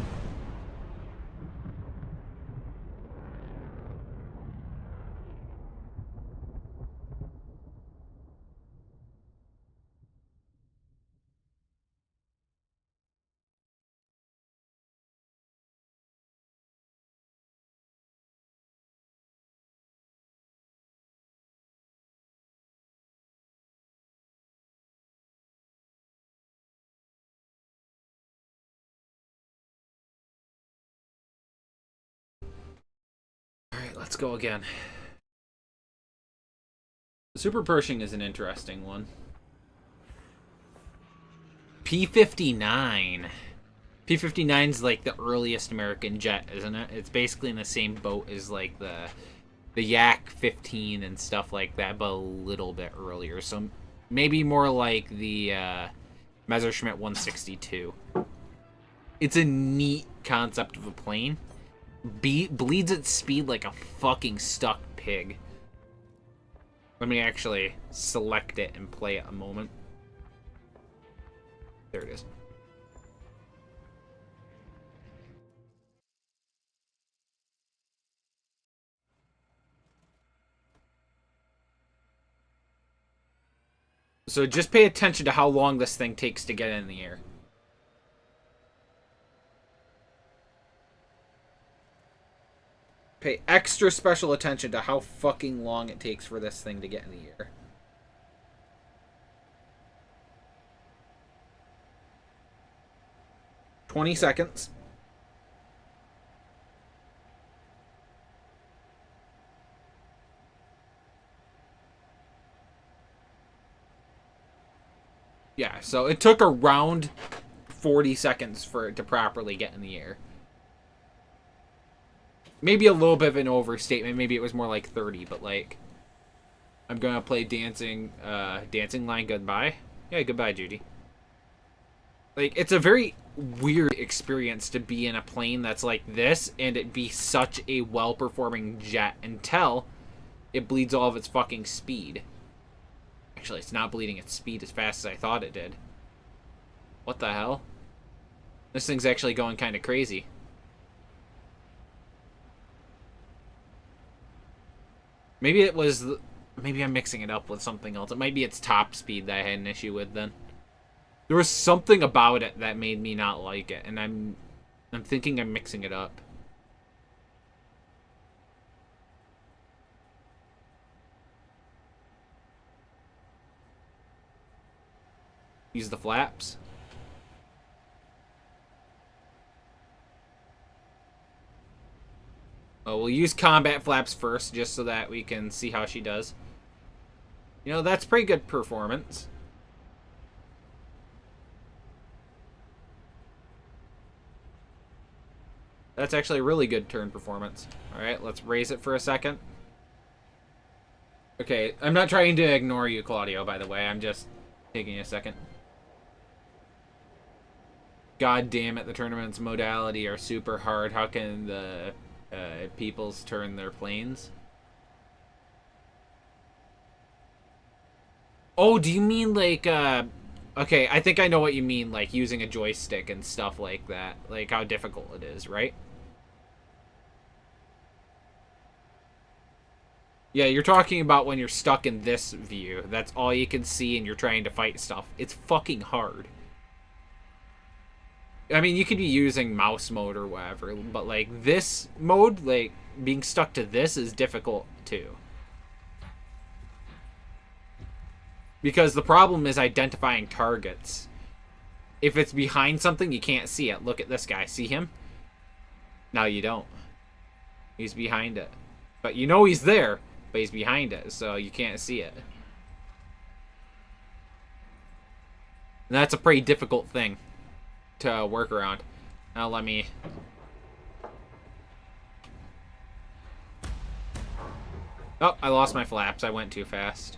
Speaker 1: Alright, let's go again. The Super Pershing is an interesting one. P-59. P-59's like the earliest American jet, isn't it? It's basically in the same boat as like the Yak-15 and stuff like that, but a little bit earlier. So maybe more like the Messerschmitt 162. It's a neat concept of a plane. Bleeds at speed like a fucking stuck pig. Let me actually select it and play it a moment. There it is. So just pay attention to how long this thing takes to get in the air. Pay extra special attention to how fucking long it takes for this thing to get in the air. "20 seconds. Yeah, so it took around 40 seconds for it to properly get in the air. Maybe a little bit of an overstatement. Maybe it was more like 30, but like... I'm gonna play Dancing Line Goodbye. Yeah, goodbye, Judy. Like, it's a very weird experience to be in a plane that's like this and it be such a well-performing jet until it bleeds all of its fucking speed. Actually, it's not bleeding its speed as fast as I thought it did. What the hell? This thing's actually going kind of crazy. Maybe it was... Maybe I'm mixing it up with something else. It might be its top speed that I had an issue with then. There was something about it that made me not like it, and I'm thinking I'm mixing it up. Use the flaps. Oh, we'll use combat flaps first, just so that we can see how she does. You know, that's pretty good performance. That's actually a really good turn performance. Alright, let's raise it for a second. Okay, I'm not trying to ignore you, Claudio, by the way. I'm just taking a second. God damn it, the tournament's modality are super hard. How can the peoples turn their planes? Oh, do you mean like, okay, I think I know what you mean, like using a joystick and stuff like that. Like how difficult it is, right? Yeah, you're talking about when you're stuck in this view. That's all you can see and you're trying to fight stuff. It's fucking hard. I mean, you could be using mouse mode or whatever, but like this mode, like being stuck to this is difficult too. Because the problem is identifying targets. If it's behind something, you can't see it. Look at this guy. See him? No, you don't. He's behind it. But you know he's there, but he's behind it, so you can't see it. And that's a pretty difficult thing to work around. Now let me... Oh, I lost my flaps. I went too fast.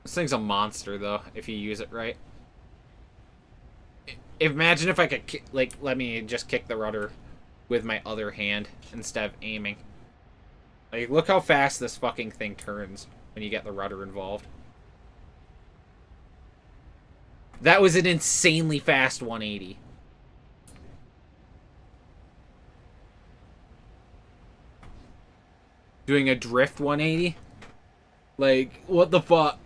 Speaker 1: This thing's a monster, though, if you use it right. Imagine if I could, like, let me just kick the rudder with my other hand instead of aiming. Like, look how fast this fucking thing turns when you get the rudder involved. That was an insanely fast 180. Doing a drift 180? Like, what the fuck?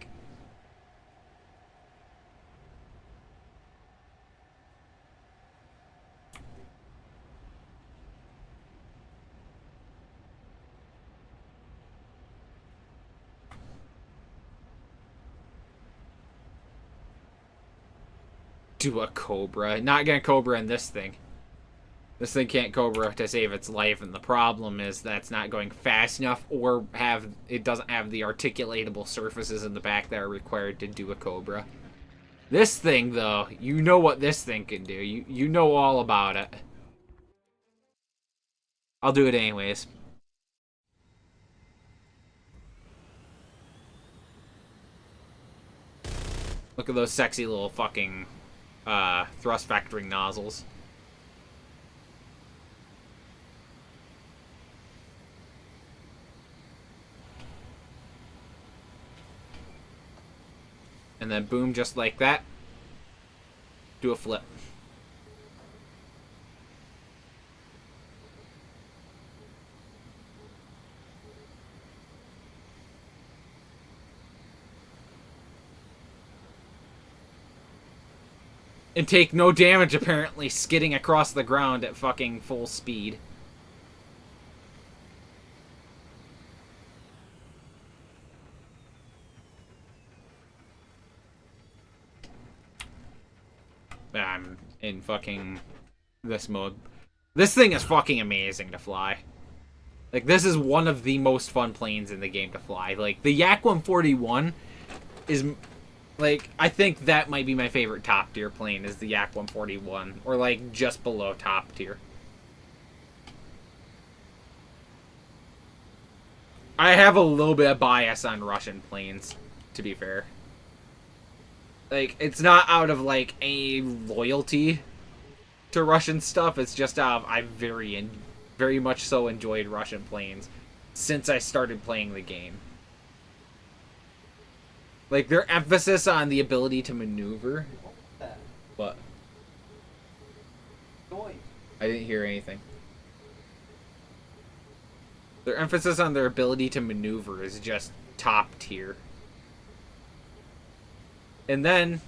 Speaker 1: Do a Cobra. Not gonna Cobra in this thing. This thing can't Cobra to save its life, and the problem is that's not going fast enough, or it doesn't have the articulatable surfaces in the back that are required to do a Cobra. This thing, though, you know what this thing can do. You know all about it. I'll do it anyways. Look at those sexy little fucking thrust vectoring nozzles. And then boom, just like that. Do a flip. And take no damage, apparently, skidding across the ground at fucking full speed. I'm in fucking this mode. This thing is fucking amazing to fly. Like, this is one of the most fun planes in the game to fly. Like, the Yak 141 is... Like, I think that might be my favorite top tier plane is the Yak 141. Or, like, just below top tier. I have a little bit of bias on Russian planes, to be fair. Like, it's not out of, like, a loyalty to Russian stuff. It's just out of, I very much so enjoyed Russian planes since I started playing the game. Like, their emphasis on the ability to maneuver. What?
Speaker 3: Noise.
Speaker 1: I didn't hear anything. Their emphasis on their ability to maneuver is just top tier. And then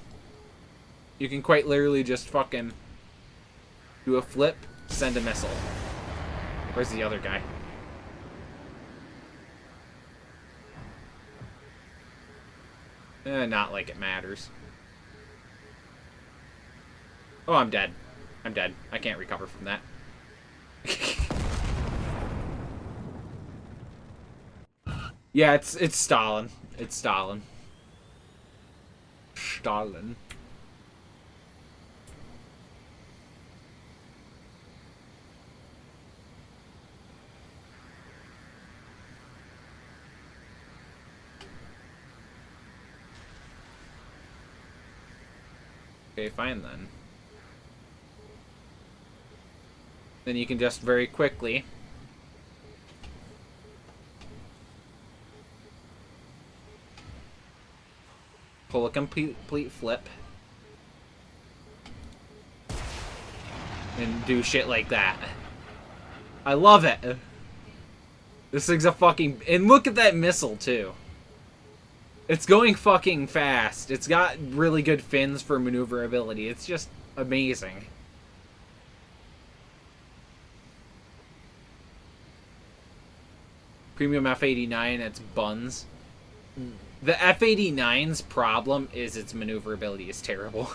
Speaker 1: you can quite literally just fucking do a flip, send a missile. Where's the other guy? Not like it matters. Oh, I'm dead. I'm dead. I can't recover from that. Yeah, it's Stalin. It's Stalin. Stalin. Okay, fine then. Then you can just very quickly pull a complete flip and do shit like that. I love it. This thing's a fucking... And look at that missile, too. It's going fucking fast. It's got really good fins for maneuverability. It's just amazing. Premium F-89, it's buns. The F-89's problem is its maneuverability is terrible.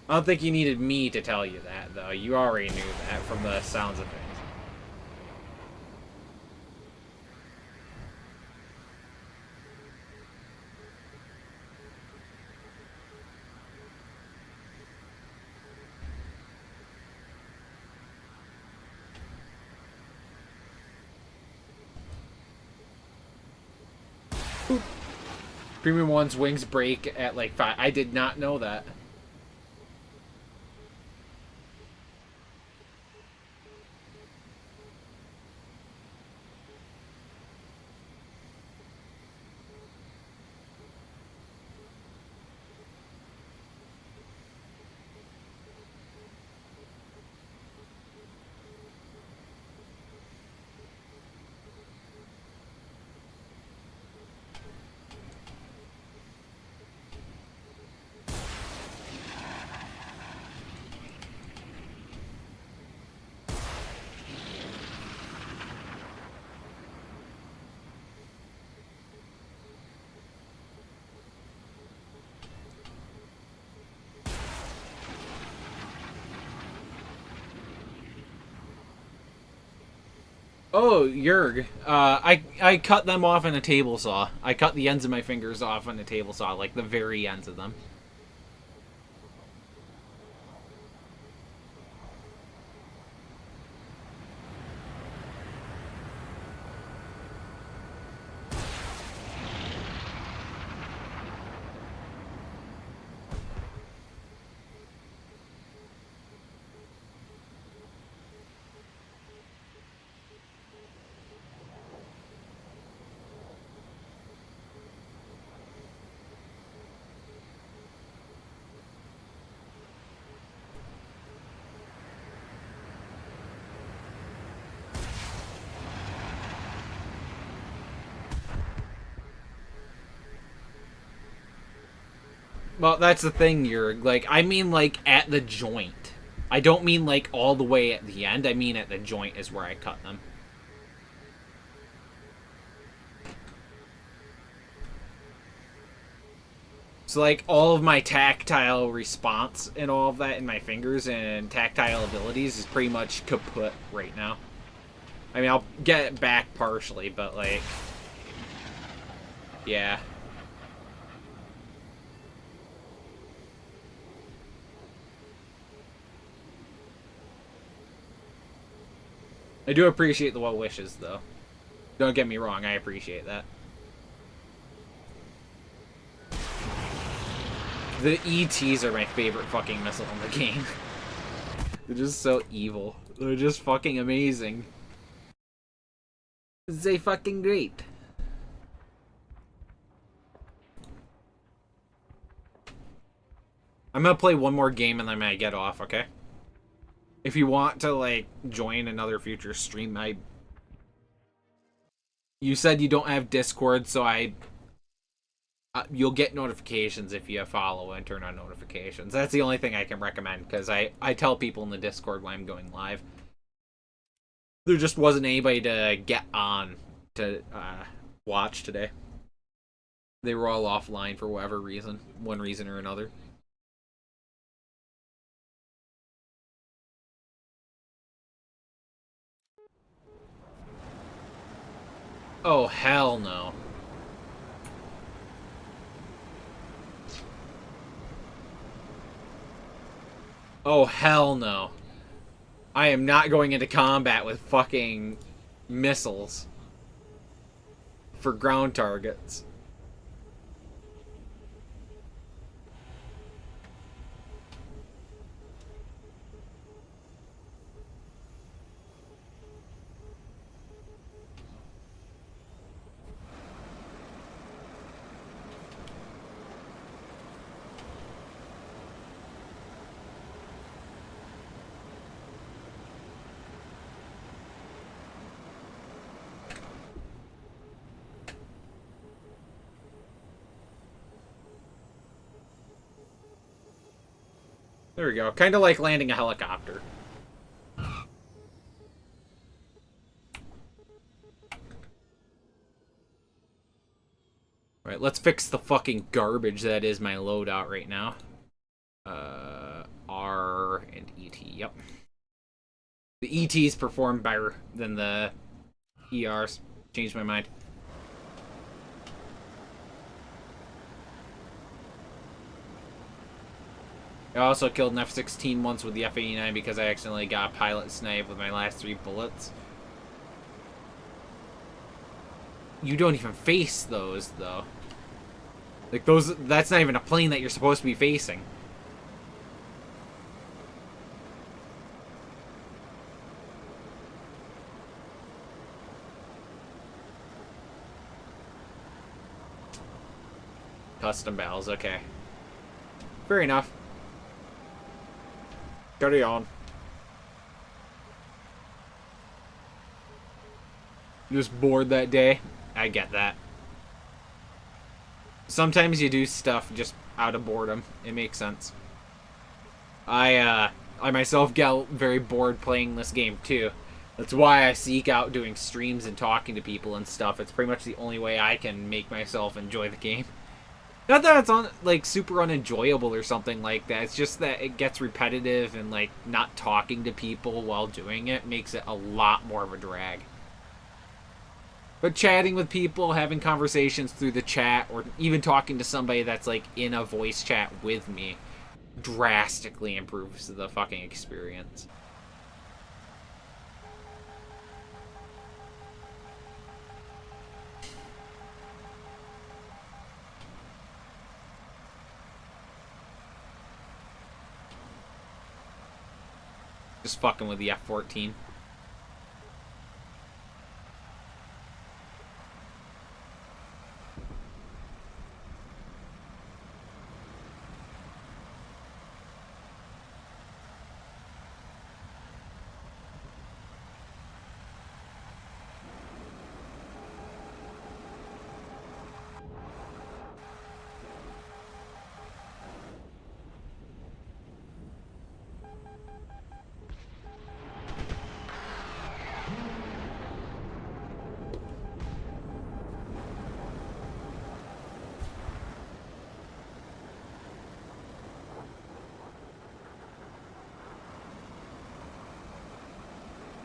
Speaker 1: I don't think you needed me to tell you that, though. You already knew that from the sounds of things. Premium 1's wings break at like 5. I did not know that. Oh, Yerg. I cut them off in a table saw. I cut the ends of my fingers off on a table saw, like the very ends of them. Well, that's the thing, Yerg. Like, I mean, like, at the joint. I don't mean, like, all the way at the end. I mean at the joint is where I cut them. So, like, all of my tactile response and all of that in my fingers and tactile abilities is pretty much kaput right now. I mean, I'll get it back partially, but, like... Yeah. I do appreciate the well wishes, though. Don't get me wrong, I appreciate that. The ETs are my favorite fucking missile in the game. They're just so evil. They're just fucking amazing. They fucking great. I'm gonna play one more game and then I'm gonna get off, okay? If you want to, like, join another future stream, you said you don't have Discord, so you'll get notifications if you follow and turn on notifications. That's the only thing I can recommend, because I tell people in the Discord when I'm going live. There just wasn't anybody to get on to watch today. They were all offline for whatever reason, one reason or another. Oh, hell no. Oh, hell no. I am not going into combat with fucking missiles for ground targets. There we go. Kind of like landing a helicopter. Alright, let's fix the fucking garbage that is my loadout right now. R and ET, yep. The ETs perform better than the ERs. Changed my mind. I also killed an F-16 once with the F-89 because I accidentally got a pilot snipe with my last 3 bullets. You don't even face those, though. Like, that's not even a plane that you're supposed to be facing. Custom battles, okay. Fair enough. Carry on. Just bored that day. I get that. Sometimes you do stuff just out of boredom. It makes sense. I myself get very bored playing this game too. That's why I seek out doing streams and talking to people and stuff. It's pretty much the only way I can make myself enjoy the game. Not that it's like super unenjoyable or something like that. It's just that it gets repetitive and like not talking to people while doing it makes it a lot more of a drag. But chatting with people, having conversations through the chat, or even talking to somebody that's like in a voice chat with me drastically improves the fucking experience. Just fucking with the F-14.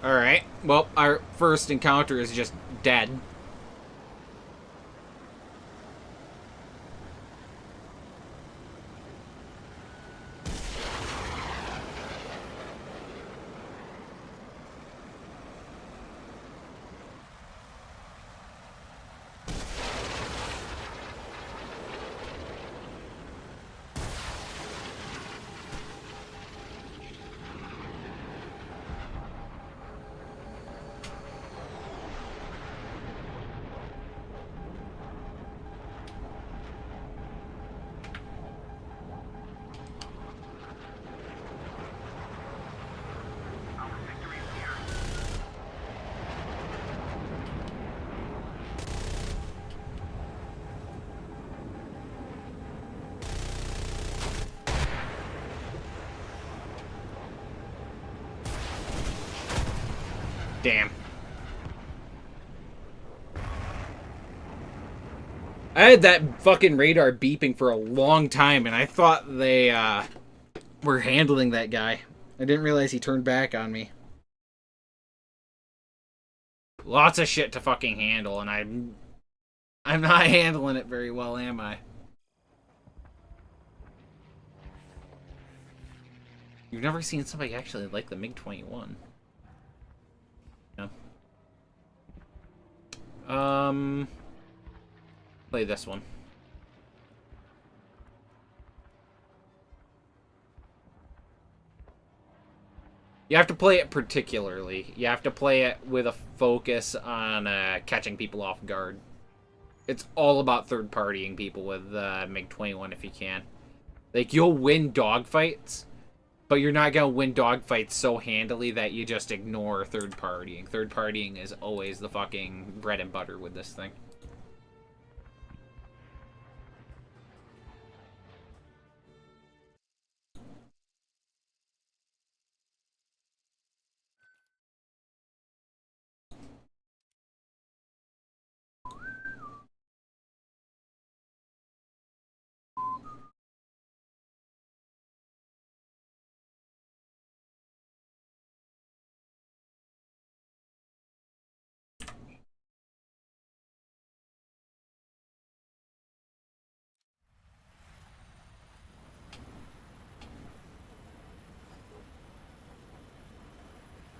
Speaker 1: Alright, well, our first encounter is just dead. Damn. I had that fucking radar beeping for a long time, and I thought they were handling that guy. I didn't realize he turned back on me. Lots of shit to fucking handle, and I'm not handling it very well, am I? You've never seen somebody actually like the MiG-21. No. Play this one. You have to play it particularly. You have to play it with a focus on catching people off guard. It's all about third-partying people with MiG-21 if you can. Like, you'll win dogfights, but you're not going to win dogfights so handily that you just ignore third-partying. Third-partying is always the fucking bread and butter with this thing.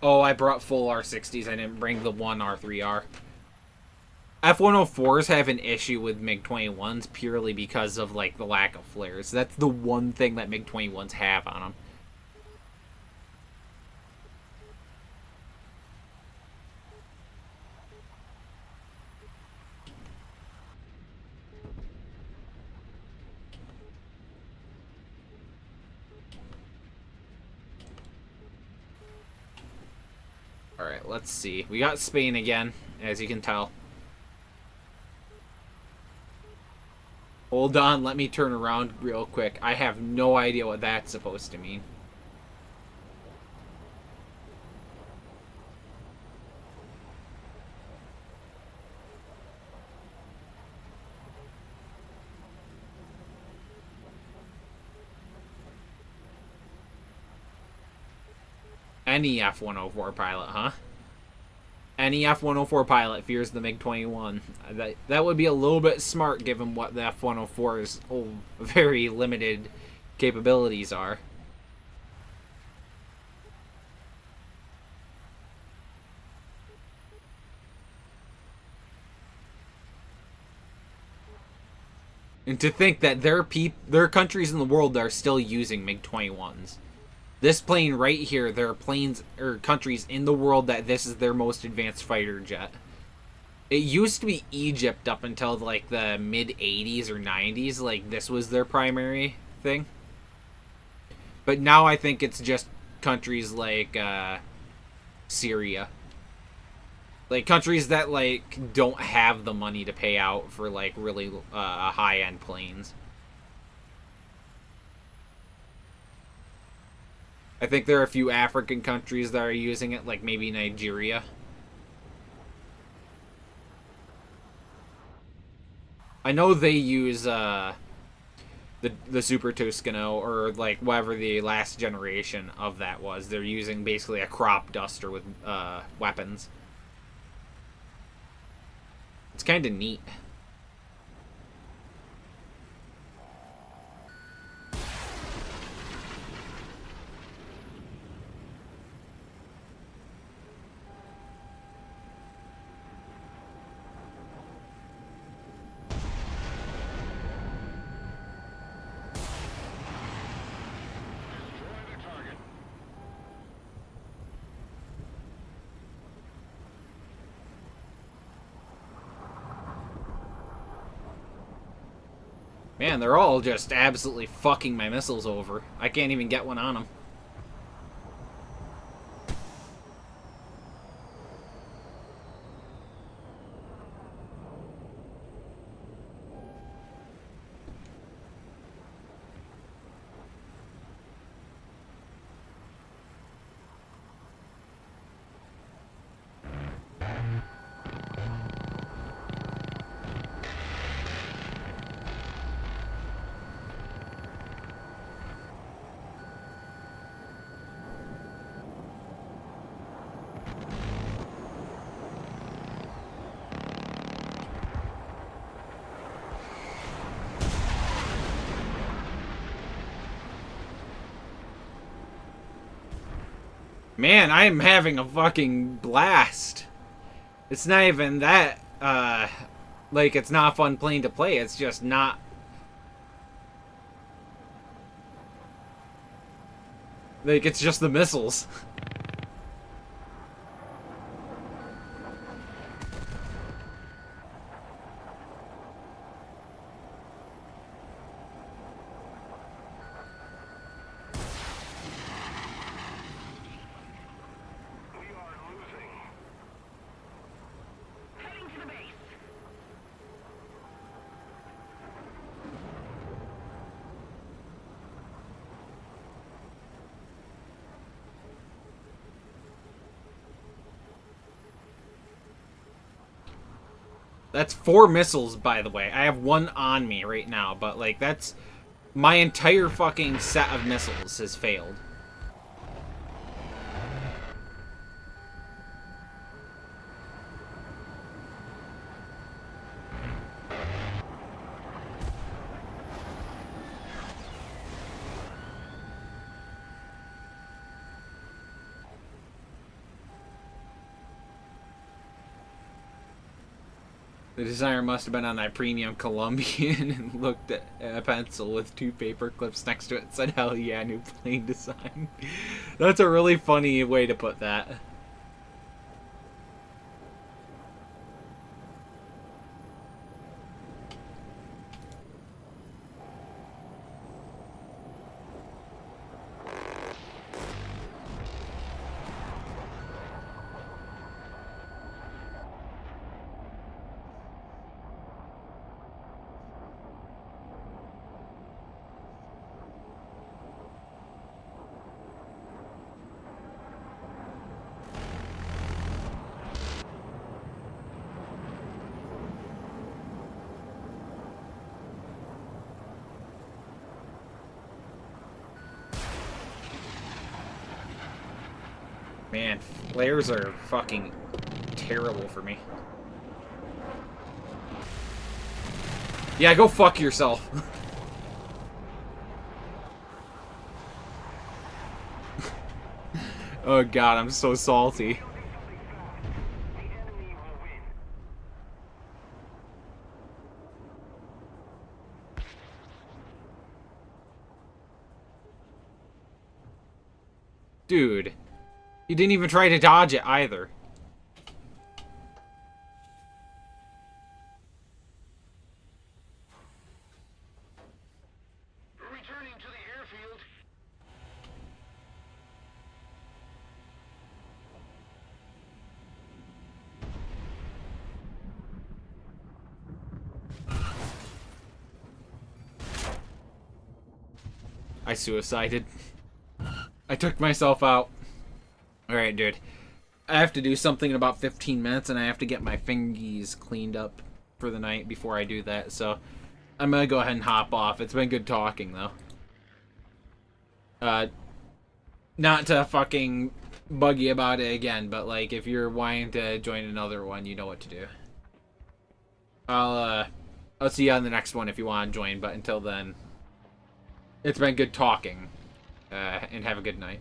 Speaker 1: Oh, I brought full R60s. I didn't bring the one R3R. F-104s have an issue with MiG-21s purely because of, like, the lack of flares. That's the one thing that MiG-21s have on them. Alright, let's see. We got Spain again, as you can tell. Hold on, let me turn around real quick. I have no idea what that's supposed to mean. Any F-104 pilot, huh? Any F-104 pilot fears the MiG-21. That would be a little bit smart given what the F-104's very limited capabilities are. And to think that there are countries in the world that are still using MiG-21s. This plane right here, there are planes or countries in the world that this is their most advanced fighter jet. It used to be Egypt up until like the mid 80s or 90s, like this was their primary thing. But now I think it's just countries like Syria. Like countries that like don't have the money to pay out for like really high-end planes. I think there are a few African countries that are using it, like maybe Nigeria. I know they use the Super Tuscano, or like whatever the last generation of that was. They're using basically a crop duster with weapons. It's kind of neat. Man, they're all just absolutely fucking my missiles over. I can't even get one on them. Man, I am having a fucking blast. It's not even that, like, it's not a fun plane to play. It's just not... Like, it's just the missiles.
Speaker 2: We are losing. Heading to the base.
Speaker 1: That's 4 missiles, by the way. I have 1 on me right now, but, like, that's... My entire fucking set of missiles has failed. The designer must have been on that premium Colombian and looked at a pencil with 2 paper clips next to it and said, hell yeah, new plane design. That's a really funny way to put that. Man, flares are fucking terrible for me. Yeah, go fuck yourself. Oh god, I'm so salty.
Speaker 2: The enemy will win.
Speaker 1: Dude, you didn't even try to dodge it either.
Speaker 2: Returning to the airfield.
Speaker 1: I suicided. I took myself out. Alright, dude. I have to do something in about 15 minutes, and I have to get my fingies cleaned up for the night before I do that, so I'm gonna go ahead and hop off. It's been good talking, though. Not to fucking bug you about it again, but, like, if you're wanting to join another one, you know what to do. I'll see you on the next one if you want to join, but until then, it's been good talking, and have a good night.